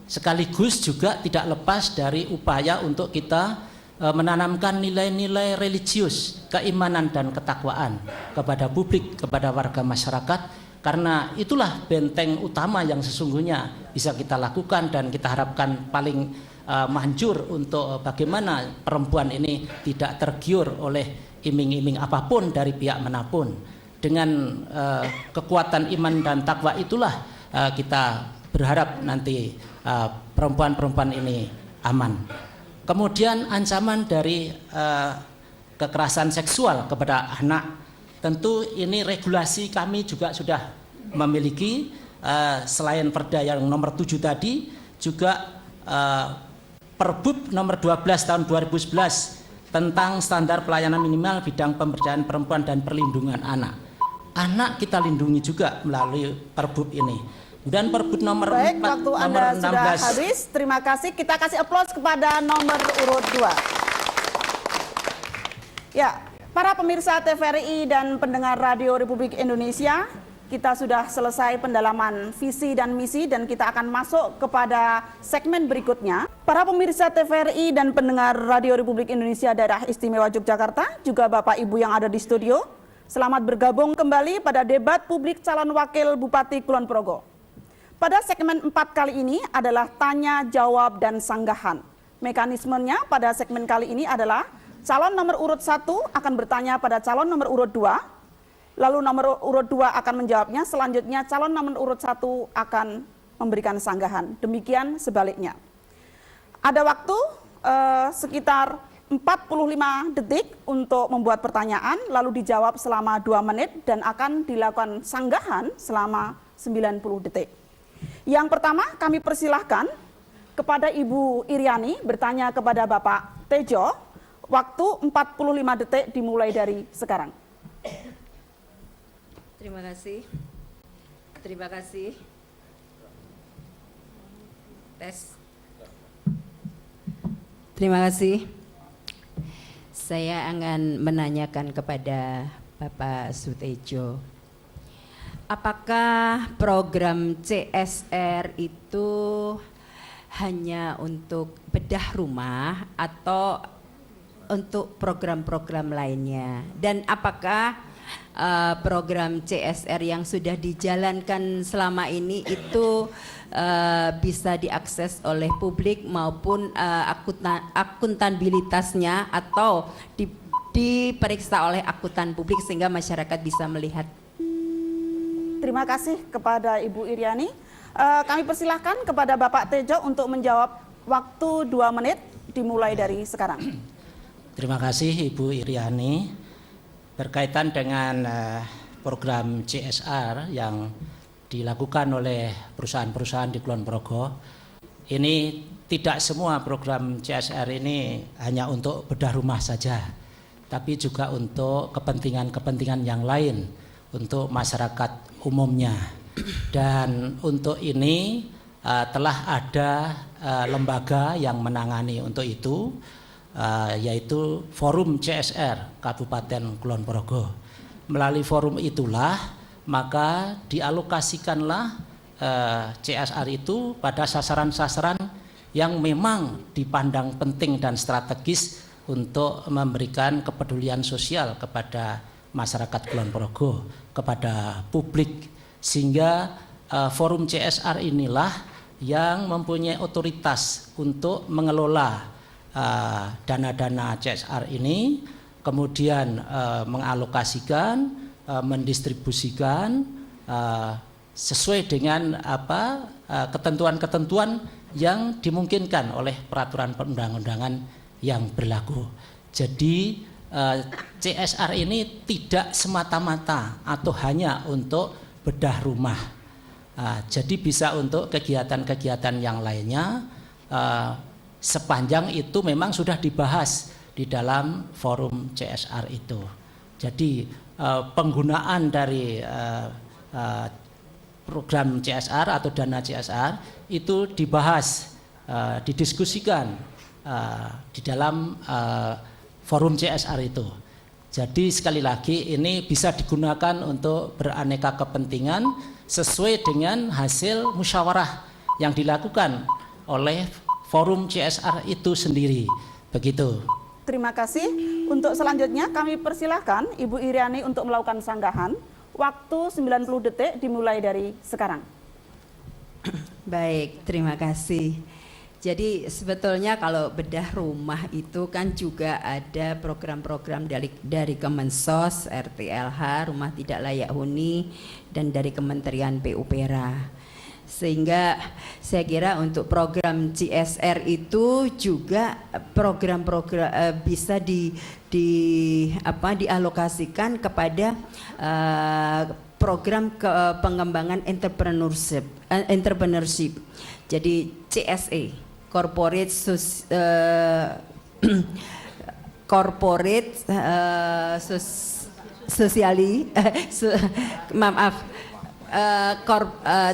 Sekaligus juga tidak lepas dari upaya untuk kita menanamkan nilai-nilai religius, keimanan dan ketakwaan kepada publik, kepada warga masyarakat, karena itulah benteng utama yang sesungguhnya bisa kita lakukan dan kita harapkan paling manjur untuk bagaimana perempuan ini tidak tergiur oleh iming-iming apapun dari pihak manapun. Dengan kekuatan iman dan takwa itulah kita berharap nanti perempuan-perempuan ini aman. Kemudian ancaman dari kekerasan seksual kepada anak, tentu ini regulasi kami juga sudah memiliki, selain Perda yang nomor 7 tadi, juga Perbub nomor 12 tahun 2011 tentang standar pelayanan minimal bidang pemberdayaan perempuan dan perlindungan anak. Anak kita lindungi juga melalui Perbub ini. Dan Perbub nomor Baik, 4, waktu nomor Anda 16. sudah habis. Terima kasih. Kita kasih aplaus kepada nomor urut 2. Ya, para pemirsa TVRI dan pendengar Radio Republik Indonesia, kita sudah selesai pendalaman visi dan misi dan kita akan masuk kepada segmen berikutnya. Para pemirsa TVRI dan pendengar Radio Republik Indonesia Daerah Istimewa Yogyakarta, juga Bapak Ibu yang ada di studio, selamat bergabung kembali pada debat publik calon wakil Bupati Kulon Progo. Pada segmen 4 kali ini adalah tanya, jawab, dan sanggahan. Mekanismenya pada segmen kali ini adalah calon nomor urut 1 akan bertanya pada calon nomor urut 2, lalu nomor urut 2 akan menjawabnya, selanjutnya calon nomor urut 1 akan memberikan sanggahan. Demikian sebaliknya. Ada waktu sekitar 45 detik untuk membuat pertanyaan, lalu dijawab selama 2 menit dan akan dilakukan sanggahan selama 90 detik. Yang pertama kami persilahkan kepada Ibu Iriani bertanya kepada Bapak Tejo, waktu 45 detik dimulai dari sekarang. Terima kasih. Terima kasih. Tes. Terima kasih. Saya akan menanyakan kepada Bapak Sutejo. Apakah program CSR itu hanya untuk bedah rumah atau untuk program-program lainnya? Dan apakah program CSR yang sudah dijalankan selama ini itu bisa diakses oleh publik maupun akuntabilitasnya atau diperiksa oleh akuntan publik sehingga masyarakat bisa melihat? Terima kasih kepada Ibu Iriani. Kami persilahkan kepada Bapak Tejo untuk menjawab, waktu 2 menit dimulai dari sekarang. Terima kasih Ibu Iriani. Berkaitan dengan program CSR yang dilakukan oleh perusahaan-perusahaan di Kulon Progo, ini tidak semua program CSR ini hanya untuk bedah rumah saja, tapi juga untuk kepentingan-kepentingan yang lain, untuk masyarakat umumnya. Dan untuk ini telah ada lembaga yang menangani untuk itu, yaitu Forum CSR Kabupaten Kulon Progo. Melalui forum itulah maka dialokasikanlah CSR itu pada sasaran-sasaran yang memang dipandang penting dan strategis untuk memberikan kepedulian sosial kepada masyarakat Kulon Progo, kepada publik, sehingga forum CSR inilah yang mempunyai otoritas untuk mengelola dana-dana CSR ini, kemudian mengalokasikan, mendistribusikan sesuai dengan ketentuan-ketentuan yang dimungkinkan oleh peraturan perundang-undangan yang berlaku. Jadi CSR ini tidak semata-mata atau hanya untuk bedah rumah. Jadi bisa untuk kegiatan-kegiatan yang lainnya, sepanjang itu memang sudah dibahas di dalam forum CSR itu. Jadi penggunaan dari program CSR atau dana CSR itu dibahas, didiskusikan di dalam forum CSR itu. Jadi sekali lagi ini bisa digunakan untuk beraneka kepentingan sesuai dengan hasil musyawarah yang dilakukan oleh forum CSR itu sendiri. Begitu. Terima kasih. Untuk selanjutnya kami persilahkan Ibu Iriani untuk melakukan sanggahan. Waktu 90 detik dimulai dari sekarang. Baik, terima kasih. Jadi sebetulnya kalau bedah rumah itu kan juga ada program-program dari Kemensos, RTLH, Rumah Tidak Layak Huni, dan dari Kementerian PUPera. Sehingga saya kira untuk program CSR itu juga program-program bisa dialokasikan kepada program pengembangan entrepreneurship. Jadi CSE, corporate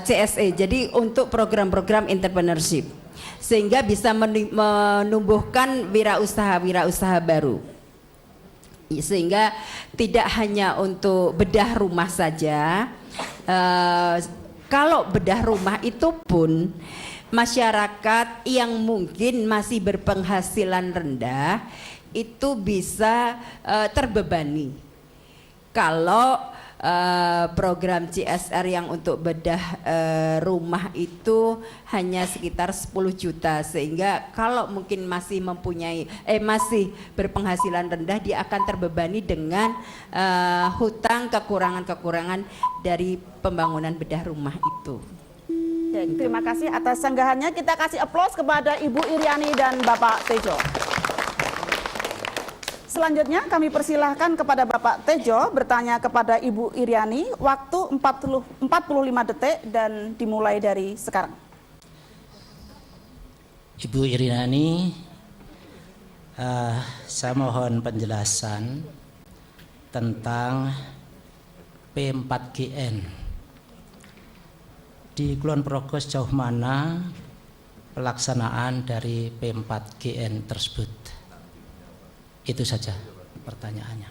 CSE, jadi untuk program-program entrepreneurship, sehingga bisa menumbuhkan wirausaha baru, sehingga tidak hanya untuk bedah rumah saja. Kalau bedah rumah itu pun masyarakat yang mungkin masih berpenghasilan rendah itu bisa terbebani kalau program CSR yang untuk bedah rumah itu hanya sekitar 10 juta, sehingga kalau mungkin masih masih berpenghasilan rendah, dia akan terbebani dengan hutang kekurangan dari pembangunan bedah rumah itu. Ya, terima kasih atas sanggahannya. Kita kasih aplaus kepada Ibu Iriani dan Bapak Tejo. Selanjutnya kami persilahkan kepada Bapak Tejo bertanya kepada Ibu Iriani, waktu 45 detik dan dimulai dari sekarang. Ibu Iriani, saya mohon penjelasan tentang P4GN. Di Kulon Progo sejauh mana pelaksanaan dari P4GN tersebut? Itu saja pertanyaannya.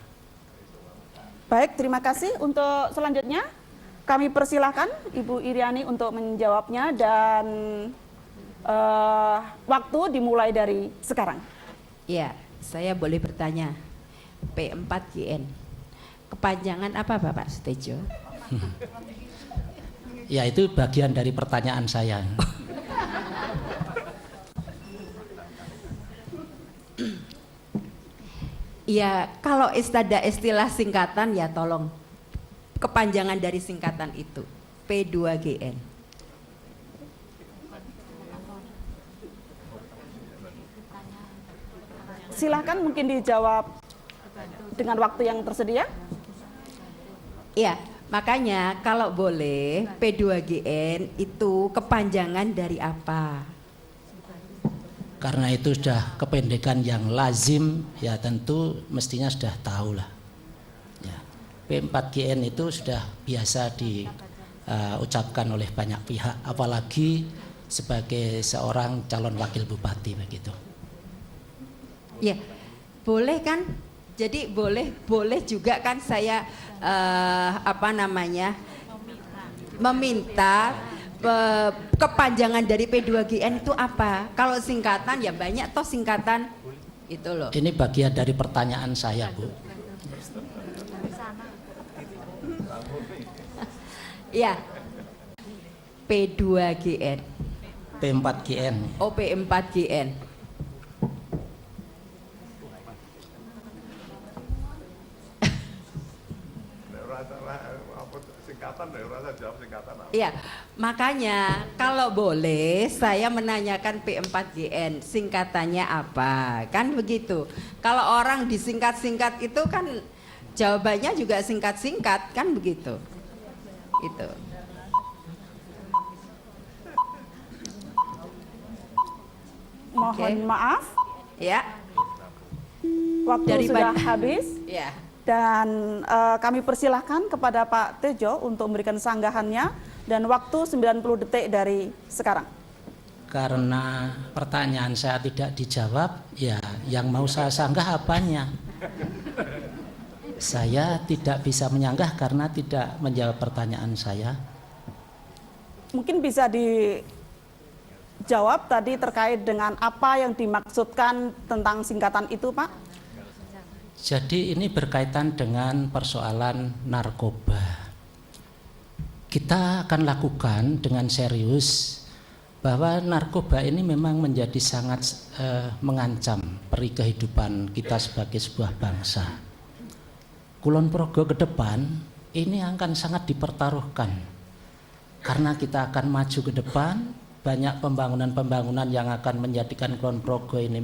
Baik, terima kasih. Untuk selanjutnya kami persilahkan Ibu Iriani untuk menjawabnya, dan waktu dimulai dari sekarang. Ya, saya boleh bertanya. P4GN, kepanjangan apa Bapak Sutejo? Ya, itu bagian dari pertanyaan saya. Ya, kalau istilah singkatan ya tolong kepanjangan dari singkatan itu. P2GN. Silahkan mungkin dijawab dengan waktu yang tersedia. Ya, makanya kalau boleh P2GN itu kepanjangan dari apa? Karena itu sudah kependekan yang lazim, ya tentu mestinya sudah tahu lah. Ya, P4GN itu sudah biasa diucapkan oleh banyak pihak, apalagi sebagai seorang calon wakil bupati begitu. Ya, boleh kan? Jadi boleh juga kan saya meminta kepanjangan dari P2GN itu apa? Kalau singkatan ya banyak toh singkatan itu loh. Ini bagian dari pertanyaan saya, Bu. Ya, P2GN. P4GN. Oh, P4GN. Ya, makanya kalau boleh saya menanyakan P4GN singkatannya apa, kan begitu. Kalau orang disingkat-singkat itu kan jawabannya juga singkat-singkat, kan begitu. Itu. Mohon maaf, Ya, waktu Dari sudah Ban- habis. ya. Dan kami persilahkan kepada Pak Tejo untuk memberikan sanggahannya dan waktu 90 detik dari sekarang. Karena pertanyaan saya tidak dijawab, ya yang mau saya sanggah apanya? Saya tidak bisa menyanggah karena tidak menjawab pertanyaan saya. Mungkin bisa dijawab tadi terkait dengan apa yang dimaksudkan tentang singkatan itu, Pak? Jadi ini berkaitan dengan persoalan narkoba. Kita akan lakukan dengan serius bahwa narkoba ini memang menjadi sangat mengancam peri kehidupan kita sebagai sebuah bangsa. Kulon Progo ke depan ini akan sangat dipertaruhkan karena kita akan maju ke depan, banyak pembangunan-pembangunan yang akan menjadikan Kulon Progo ini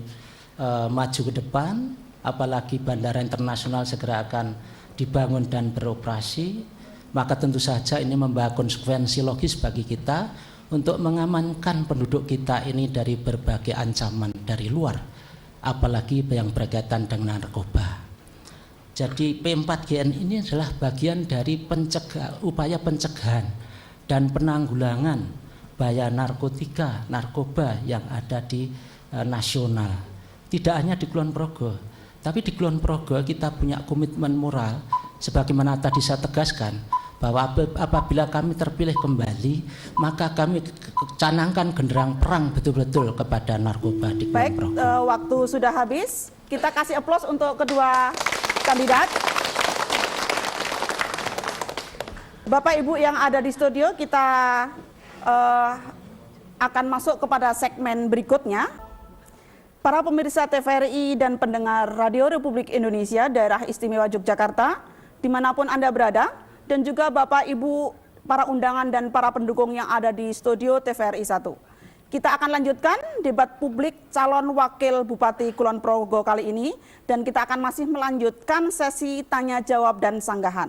maju ke depan. Apalagi bandara internasional segera akan dibangun dan beroperasi, maka tentu saja ini membawa konsekuensi logis bagi kita untuk mengamankan penduduk kita ini dari berbagai ancaman dari luar, apalagi yang berkaitan dengan narkoba. Jadi P4GN ini adalah bagian dari upaya pencegahan dan penanggulangan bahaya narkotika, narkoba yang ada di nasional. Tidak hanya di Kulon Progo, tapi di Kulon Progo kita punya komitmen moral sebagaimana tadi saya tegaskan bahwa apabila kami terpilih kembali maka kami canangkan genderang perang betul-betul kepada narkoba di Kulon Baik, Progo. waktu sudah habis. Kita kasih aplaus untuk kedua kandidat. Bapak Ibu yang ada di studio, kita akan masuk kepada segmen berikutnya. Para pemirsa TVRI dan pendengar Radio Republik Indonesia Daerah Istimewa Yogyakarta, dimanapun Anda berada, dan juga Bapak Ibu para undangan dan para pendukung yang ada di studio TVRI 1. Kita akan lanjutkan debat publik calon wakil Bupati Kulon Progo kali ini, dan kita akan masih melanjutkan sesi tanya jawab dan sanggahan.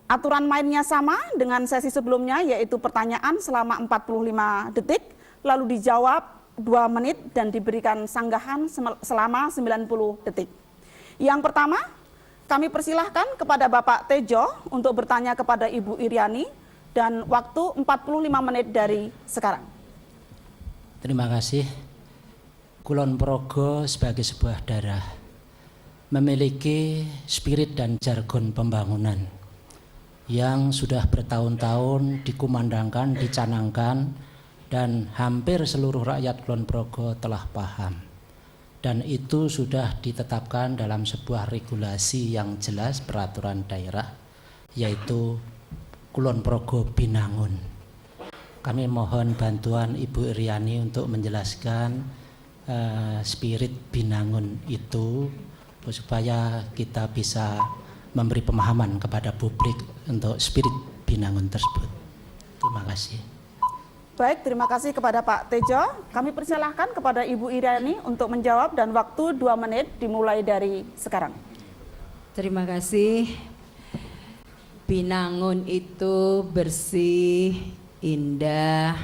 Aturan mainnya sama dengan sesi sebelumnya, yaitu pertanyaan selama 45 detik, lalu dijawab 2 menit dan diberikan sanggahan selama 90 detik. Yang pertama, kami persilahkan kepada Bapak Tejo untuk bertanya kepada Ibu Iriani dan waktu 45 menit dari sekarang. Terima kasih. Kulon Progo sebagai sebuah daerah memiliki spirit dan jargon pembangunan yang sudah bertahun-tahun dikumandangkan, dicanangkan, dan hampir seluruh rakyat Kulon Progo telah paham. Dan itu sudah ditetapkan dalam sebuah regulasi yang jelas peraturan daerah, yaitu Kulon Progo Binangun. Kami mohon bantuan Ibu Iriani untuk menjelaskan spirit Binangun itu supaya kita bisa memberi pemahaman kepada publik untuk spirit Binangun tersebut. Terima kasih. Baik, terima kasih kepada Pak Tejo. Kami persilahkan kepada Ibu Iriani untuk menjawab dan waktu 2 menit dimulai dari sekarang. Terima kasih. Binangun itu bersih, indah,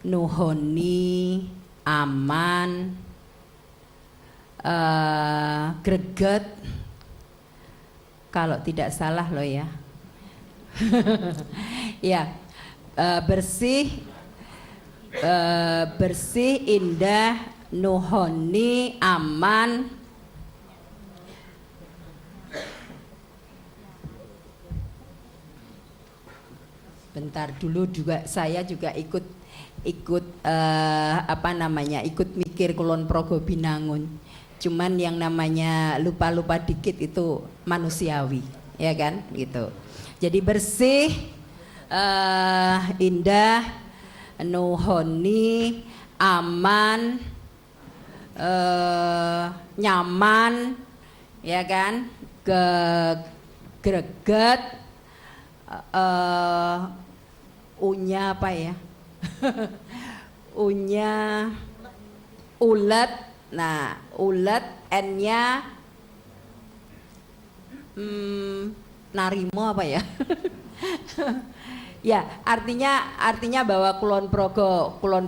nuhoni, aman, greget. Kalau tidak salah loh ya. Ya. Bersih, indah, nuhoni, aman, bentar dulu juga saya juga ikut mikir Kulon Progo Binangun. Cuman yang namanya lupa-lupa dikit itu manusiawi, ya kan, gitu. Jadi bersih, indah, nuhoni, aman, nyaman, ya kan, greget, U-nya apa ya? U-nya ulet. Nah, ulet, N-nya narimo apa ya? Ya, artinya bahwa Kulon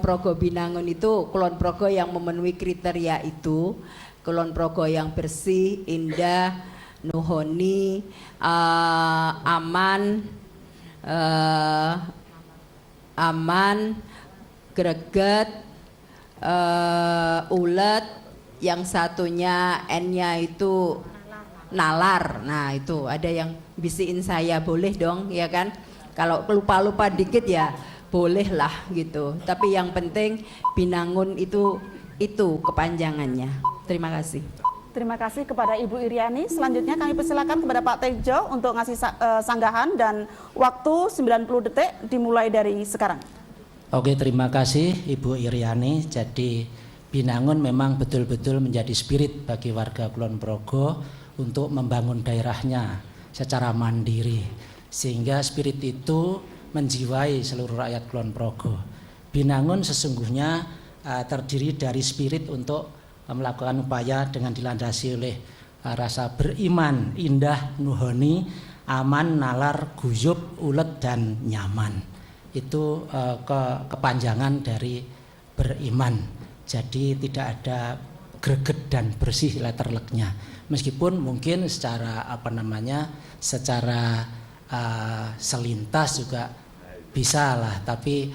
Progo Binangun itu Kulon Progo yang memenuhi kriteria itu, Kulon Progo yang bersih, indah, nuhoni, aman, greget, ulet, yang satunya N-nya itu nalar. Nah, itu ada yang bisiin saya, boleh dong ya kan? Kalau lupa-lupa dikit ya boleh lah gitu. Tapi yang penting Binangun itu kepanjangannya. Terima kasih. Terima kasih kepada Ibu Iriani. Selanjutnya kami persilakan kepada Pak Tejo untuk ngasih sanggahan dan waktu 90 detik dimulai dari sekarang. Oke, terima kasih Ibu Iriani. Jadi Binangun memang betul-betul menjadi spirit bagi warga Kulon Progo untuk membangun daerahnya secara mandiri, sehingga spirit itu menjiwai seluruh rakyat Kulon Progo. Binangun sesungguhnya terdiri dari spirit untuk melakukan upaya dengan dilandasi oleh rasa beriman, indah, nuhoni, aman, nalar, guyub, ulet, dan nyaman. Itu kepanjangan dari beriman. Jadi tidak ada greget dan bersih letterleknya. Meskipun mungkin secara secara selintas juga bisa lah, tapi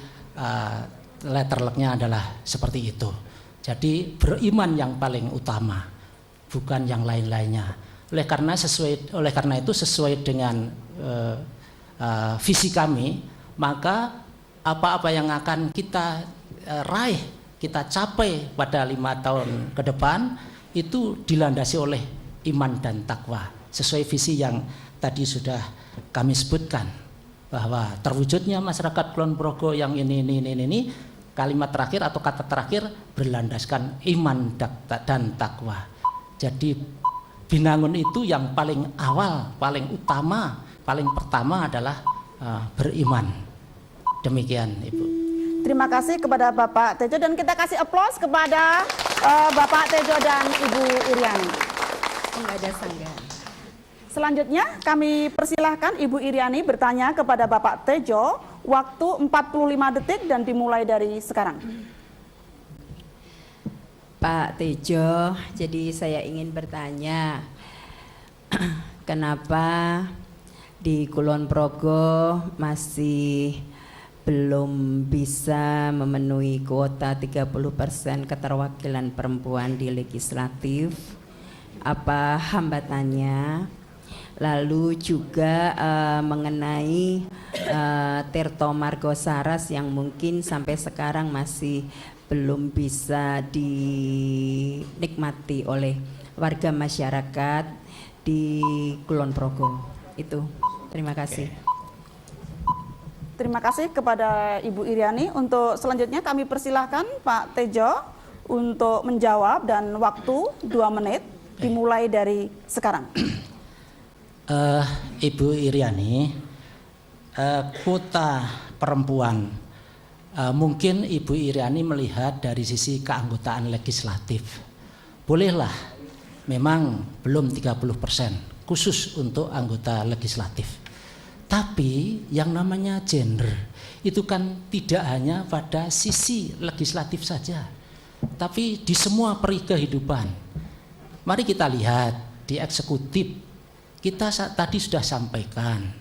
letterleknya adalah seperti itu. Jadi beriman yang paling utama, bukan yang lain-lainnya. Oleh karena itu sesuai dengan visi kami, maka apa-apa yang akan kita raih, kita capai pada 5 tahun ke depan itu dilandasi oleh iman dan takwa, sesuai visi yang tadi sudah kami sebutkan, bahwa terwujudnya masyarakat Kulon Progo yang ini, kalimat terakhir atau kata terakhir berlandaskan iman dan takwa. Jadi Binangun itu yang paling awal, paling utama, paling pertama adalah beriman. Demikian Ibu. Terima kasih kepada Bapak Tejo dan kita kasih aplaus kepada Bapak Tejo dan Ibu Iriani. Enggak ada sanggahan. Selanjutnya kami persilahkan Ibu Iriani bertanya kepada Bapak Tejo, waktu 45 detik dan dimulai dari sekarang. Pak Tejo, jadi saya ingin bertanya, kenapa di Kulon Progo masih belum bisa memenuhi kuota 30% keterwakilan perempuan di legislatif? Apa hambatannya? Lalu juga mengenai Tirto Margosaras yang mungkin sampai sekarang masih belum bisa dinikmati oleh warga masyarakat di Kulon Progo. Itu, terima kasih. Terima kasih kepada Ibu Iriani. Untuk selanjutnya kami persilahkan Pak Tejo untuk menjawab dan waktu 2 menit dimulai dari sekarang. Ibu Iriani, kuota perempuan, mungkin Ibu Iriani melihat dari sisi keanggotaan legislatif. Bolehlah, memang belum 30% khusus untuk anggota legislatif. Tapi yang namanya gender itu kan tidak hanya pada sisi legislatif saja, tapi di semua peri kehidupan. Mari kita lihat di eksekutif, kita tadi sudah sampaikan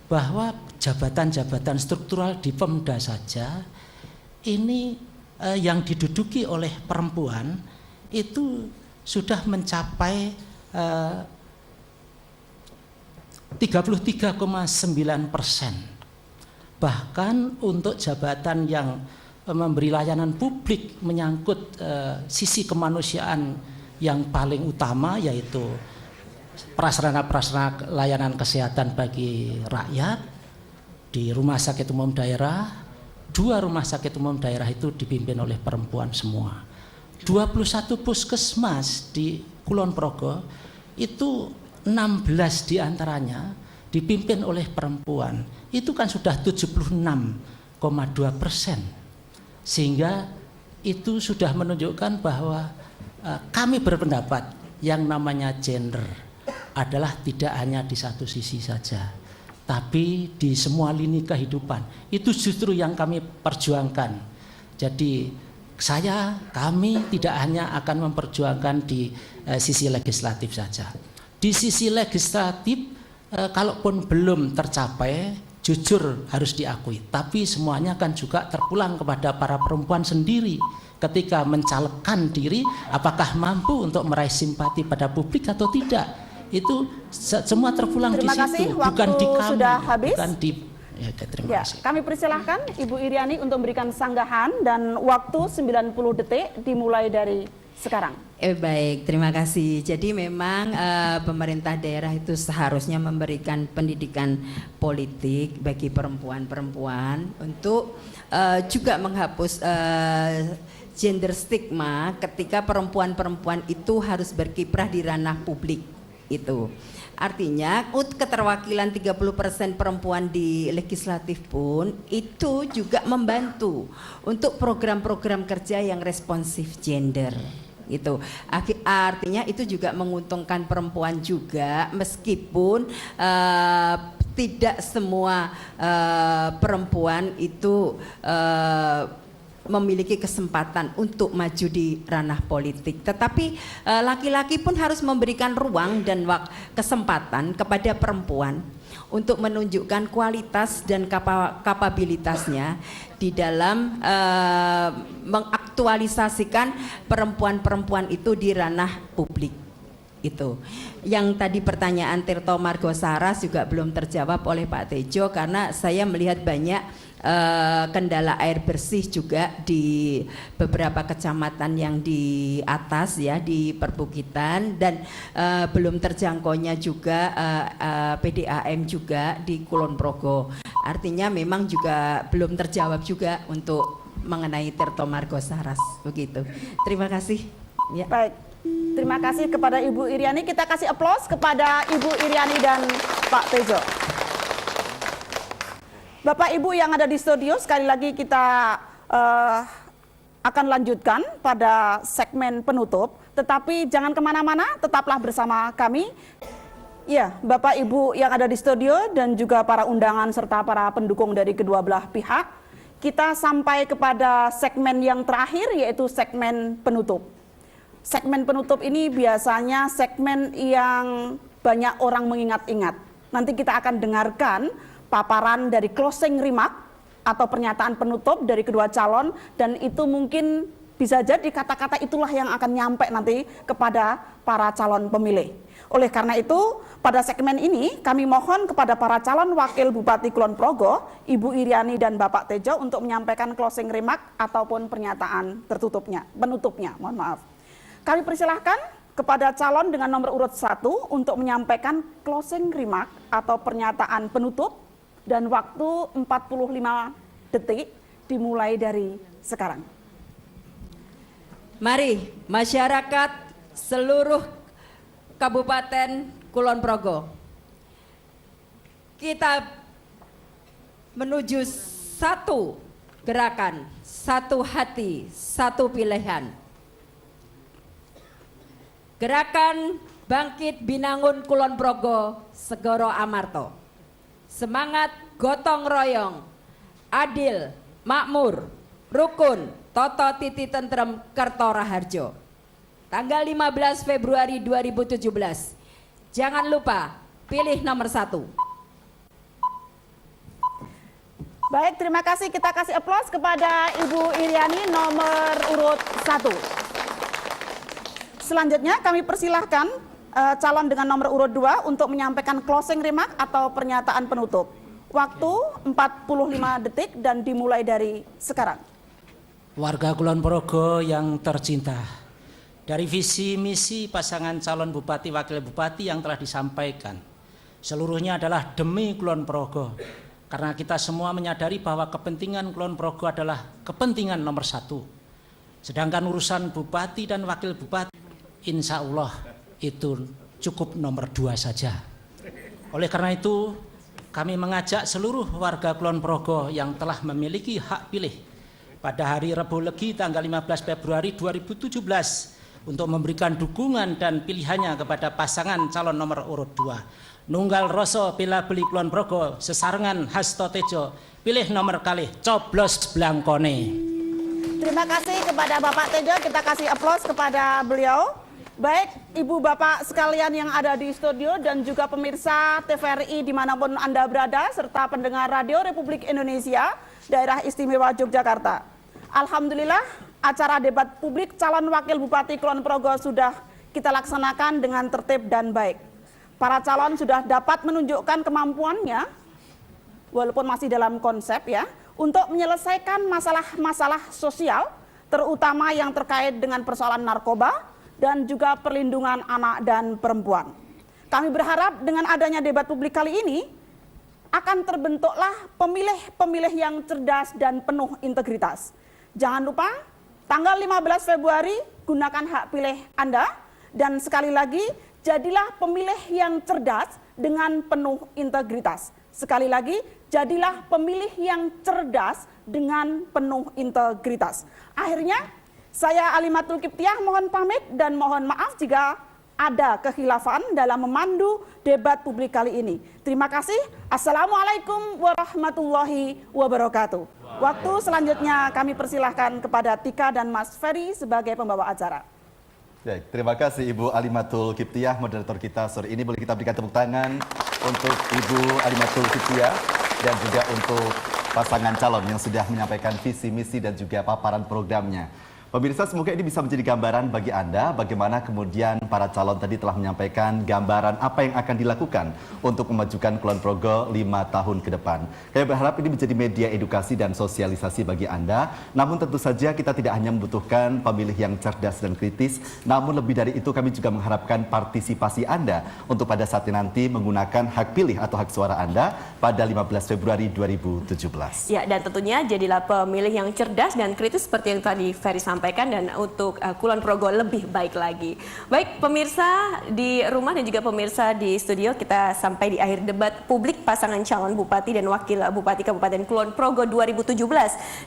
bahwa jabatan-jabatan struktural di Pemda saja ini yang diduduki oleh perempuan itu sudah mencapai 33,9%. Bahkan untuk jabatan yang memberi layanan publik menyangkut sisi kemanusiaan yang paling utama, yaitu prasarana-prasarana layanan kesehatan bagi rakyat di rumah sakit umum daerah, 2 rumah sakit umum daerah itu dipimpin oleh perempuan semua. 21 puskesmas di Kulon Progo itu 16 diantaranya dipimpin oleh perempuan, itu kan sudah 76,2%. Sehingga itu sudah menunjukkan bahwa kami berpendapat yang namanya gender adalah tidak hanya di satu sisi saja, tapi di semua lini kehidupan. Itu justru yang kami perjuangkan. Jadi kami tidak hanya akan memperjuangkan di sisi legislatif saja. Di sisi legislatif, kalaupun belum tercapai, jujur harus diakui. Tapi semuanya kan juga terpulang kepada para perempuan sendiri. Ketika mencalonkan diri, apakah mampu untuk meraih simpati pada publik atau tidak? Itu semua terpulang di situ. Terima kasih, bukan waktu di kami, sudah habis. bukan di. Ya, terima kasih. Kami persilahkan Ibu Iriani untuk memberikan sanggahan dan waktu 90 detik dimulai dari sekarang. Baik, terima kasih. Jadi memang pemerintah daerah itu seharusnya memberikan pendidikan politik bagi perempuan-perempuan untuk juga menghapus gender stigma ketika perempuan-perempuan itu harus berkiprah di ranah publik itu. Artinya keterwakilan 30% perempuan di legislatif pun itu juga membantu untuk program-program kerja yang responsif gender. Itu artinya itu juga menguntungkan perempuan juga, meskipun tidak semua perempuan itu memiliki kesempatan untuk maju di ranah politik, tetapi laki-laki pun harus memberikan ruang dan kesempatan kepada perempuan untuk menunjukkan kualitas dan kapabilitasnya di dalam mengaktualisasikan perempuan-perempuan itu di ranah publik. Itu yang tadi pertanyaan Tirto Margosaras juga belum terjawab oleh Pak Tejo, karena saya melihat banyak kendala air bersih juga di beberapa kecamatan yang di atas ya, di perbukitan, dan belum terjangkaunya juga PDAM juga di Kulon Progo. Artinya memang juga belum terjawab juga untuk mengenai Tirto Margosaras begitu. Terima kasih. Ya. Baik, terima kasih kepada Ibu Iriani. Kita kasih aplaus kepada Ibu Iriani dan Pak Tejo. Bapak Ibu yang ada di studio, sekali lagi kita akan lanjutkan pada segmen penutup. Tetapi jangan kemana-mana, tetaplah bersama kami. Ya, Bapak Ibu yang ada di studio dan juga para undangan serta para pendukung dari kedua belah pihak, kita sampai kepada segmen yang terakhir, yaitu segmen penutup. Segmen penutup ini biasanya segmen yang banyak orang mengingat-ingat. Nanti kita akan dengarkan paparan dari closing remark atau pernyataan penutup dari kedua calon, dan itu mungkin bisa jadi kata-kata itulah yang akan nyampe nanti kepada para calon pemilih. Oleh karena itu, pada segmen ini kami mohon kepada para calon wakil Bupati Kulon Progo, Ibu Iriani dan Bapak Tejo untuk menyampaikan closing remark ataupun pernyataan penutupnya, mohon maaf. Kami persilahkan kepada calon dengan nomor urut 1 untuk menyampaikan closing remark atau pernyataan penutup, dan waktu 45 detik dimulai dari sekarang. Mari masyarakat seluruh Kabupaten Kulon Progo, kita menuju satu gerakan, satu hati, satu pilihan. Gerakan Bangkit Binangun Kulon Progo Segoro Amarto. Semangat gotong royong, adil, makmur, rukun, toto titi tentrem Kerto Raharjo. Tanggal 15 Februari 2017. Jangan lupa pilih nomor 1. Baik, terima kasih. Kita kasih aplaus kepada Ibu Iriani nomor urut 1. Selanjutnya kami persilahkan calon dengan nomor urut 2 untuk menyampaikan closing remark atau pernyataan penutup. Waktu 45 detik dan dimulai dari sekarang. Warga Kulon Progo yang tercinta, dari visi misi pasangan calon bupati wakil bupati yang telah disampaikan, seluruhnya adalah demi Kulon Progo. Karena kita semua menyadari bahwa kepentingan Kulon Progo adalah kepentingan nomor 1. Sedangkan urusan bupati dan wakil bupati, insya Allah itu cukup nomor 2 saja. Oleh karena itu, kami mengajak seluruh warga Kulon Progo yang telah memiliki hak pilih pada hari Rabu Legi tanggal 15 Februari 2017 untuk memberikan dukungan dan pilihannya kepada pasangan calon nomor urut 2. Nunggal Roso Pila Beli Kulon Progo sesarengan Hasto Tejo pilih nomor kalih coblos blangkone. Terima kasih kepada Bapak Tejo, kita kasih aplaus kepada beliau. Baik, Ibu Bapak sekalian yang ada di studio dan juga pemirsa TVRI dimanapun Anda berada, serta pendengar Radio Republik Indonesia, Daerah Istimewa Yogyakarta. Alhamdulillah, acara debat publik calon wakil Bupati Kulon Progo sudah kita laksanakan dengan tertib dan baik. Para calon sudah dapat menunjukkan kemampuannya, walaupun masih dalam konsep ya, untuk menyelesaikan masalah-masalah sosial, terutama yang terkait dengan persoalan narkoba, dan juga perlindungan anak dan perempuan. Kami berharap dengan adanya debat publik kali ini akan terbentuklah pemilih-pemilih yang cerdas dan penuh integritas. Jangan lupa tanggal 15 Februari gunakan hak pilih Anda, dan sekali lagi jadilah pemilih yang cerdas dengan penuh integritas. Sekali lagi jadilah pemilih yang cerdas dengan penuh integritas. Akhirnya saya Alimatul Kiptiah mohon pamit dan mohon maaf jika ada kekhilafan dalam memandu debat publik kali ini. Terima kasih. Assalamualaikum warahmatullahi wabarakatuh. Waktu selanjutnya kami persilahkan kepada Tika dan Mas Ferry sebagai pembawa acara. Baik, terima kasih Ibu Alimatul Kiptiah, moderator kita sore ini. Boleh kita berikan tepuk tangan untuk Ibu Alimatul Kiptiah dan juga untuk pasangan calon yang sudah menyampaikan visi, misi dan juga paparan programnya. Pemirsa, semoga ini bisa menjadi gambaran bagi Anda bagaimana kemudian para calon tadi telah menyampaikan gambaran apa yang akan dilakukan untuk memajukan Kulon Progo 5 tahun ke depan. Kami berharap ini menjadi media edukasi dan sosialisasi bagi Anda. Namun tentu saja kita tidak hanya membutuhkan pemilih yang cerdas dan kritis, namun lebih dari itu kami juga mengharapkan partisipasi Anda untuk pada saat nanti menggunakan hak pilih atau hak suara Anda pada 15 Februari 2017. Ya, dan tentunya jadilah pemilih yang cerdas dan kritis seperti yang tadi Ferry sampaikan, dan untuk Kulon Progo lebih baik lagi. Baik, pemirsa di rumah dan juga pemirsa di studio, kita sampai di akhir debat publik pasangan calon Bupati dan Wakil Bupati Kabupaten Kulon Progo 2017.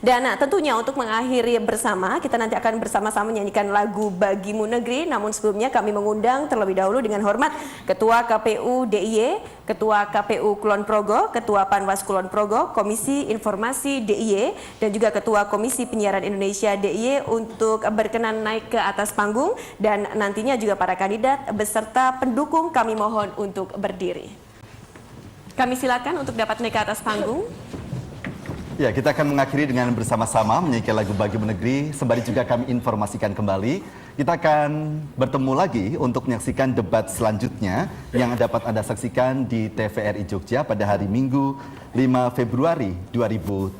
Dan tentunya untuk mengakhiri bersama, kita nanti akan bersama-sama menyanyikan lagu Bagimu Negeri. Namun sebelumnya kami mengundang terlebih dahulu dengan hormat Ketua KPU DIY, Ketua KPU Kulon Progo, Ketua Panwas Kulon Progo, Komisi Informasi DIY, dan juga Ketua Komisi Penyiaran Indonesia DIY untuk berkenan naik ke atas panggung, dan nantinya juga para kandidat beserta pendukung kami mohon untuk berdiri. Kami silakan untuk dapat naik ke atas panggung. Ya, kita akan mengakhiri dengan bersama-sama menyanyikan lagu Bagimu Negeri. Sembari juga kami informasikan kembali, kita akan bertemu lagi untuk menyaksikan debat selanjutnya yang dapat Anda saksikan di TVRI Jogja pada hari Minggu 5 Februari 2017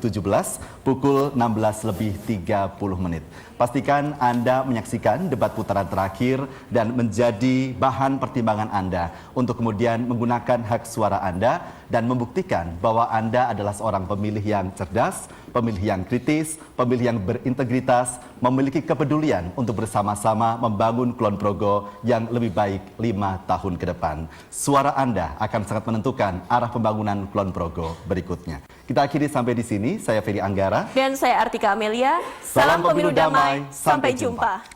pukul 16:30. Pastikan Anda menyaksikan debat putaran terakhir dan menjadi bahan pertimbangan Anda untuk kemudian menggunakan hak suara Anda dan membuktikan bahwa Anda adalah seorang pemilih yang cerdas, pemilih yang kritis, pemilih yang berintegritas, memiliki kepedulian untuk bersama-sama membangun Kulon Progo yang lebih baik 5 tahun ke depan. Suara Anda akan sangat menentukan arah pembangunan Kulon Progo berikutnya. Kita akhiri sampai di sini. Saya Ferry Anggara. Dan saya Artika Amelia. Salam pemilu damai. Sampai jumpa.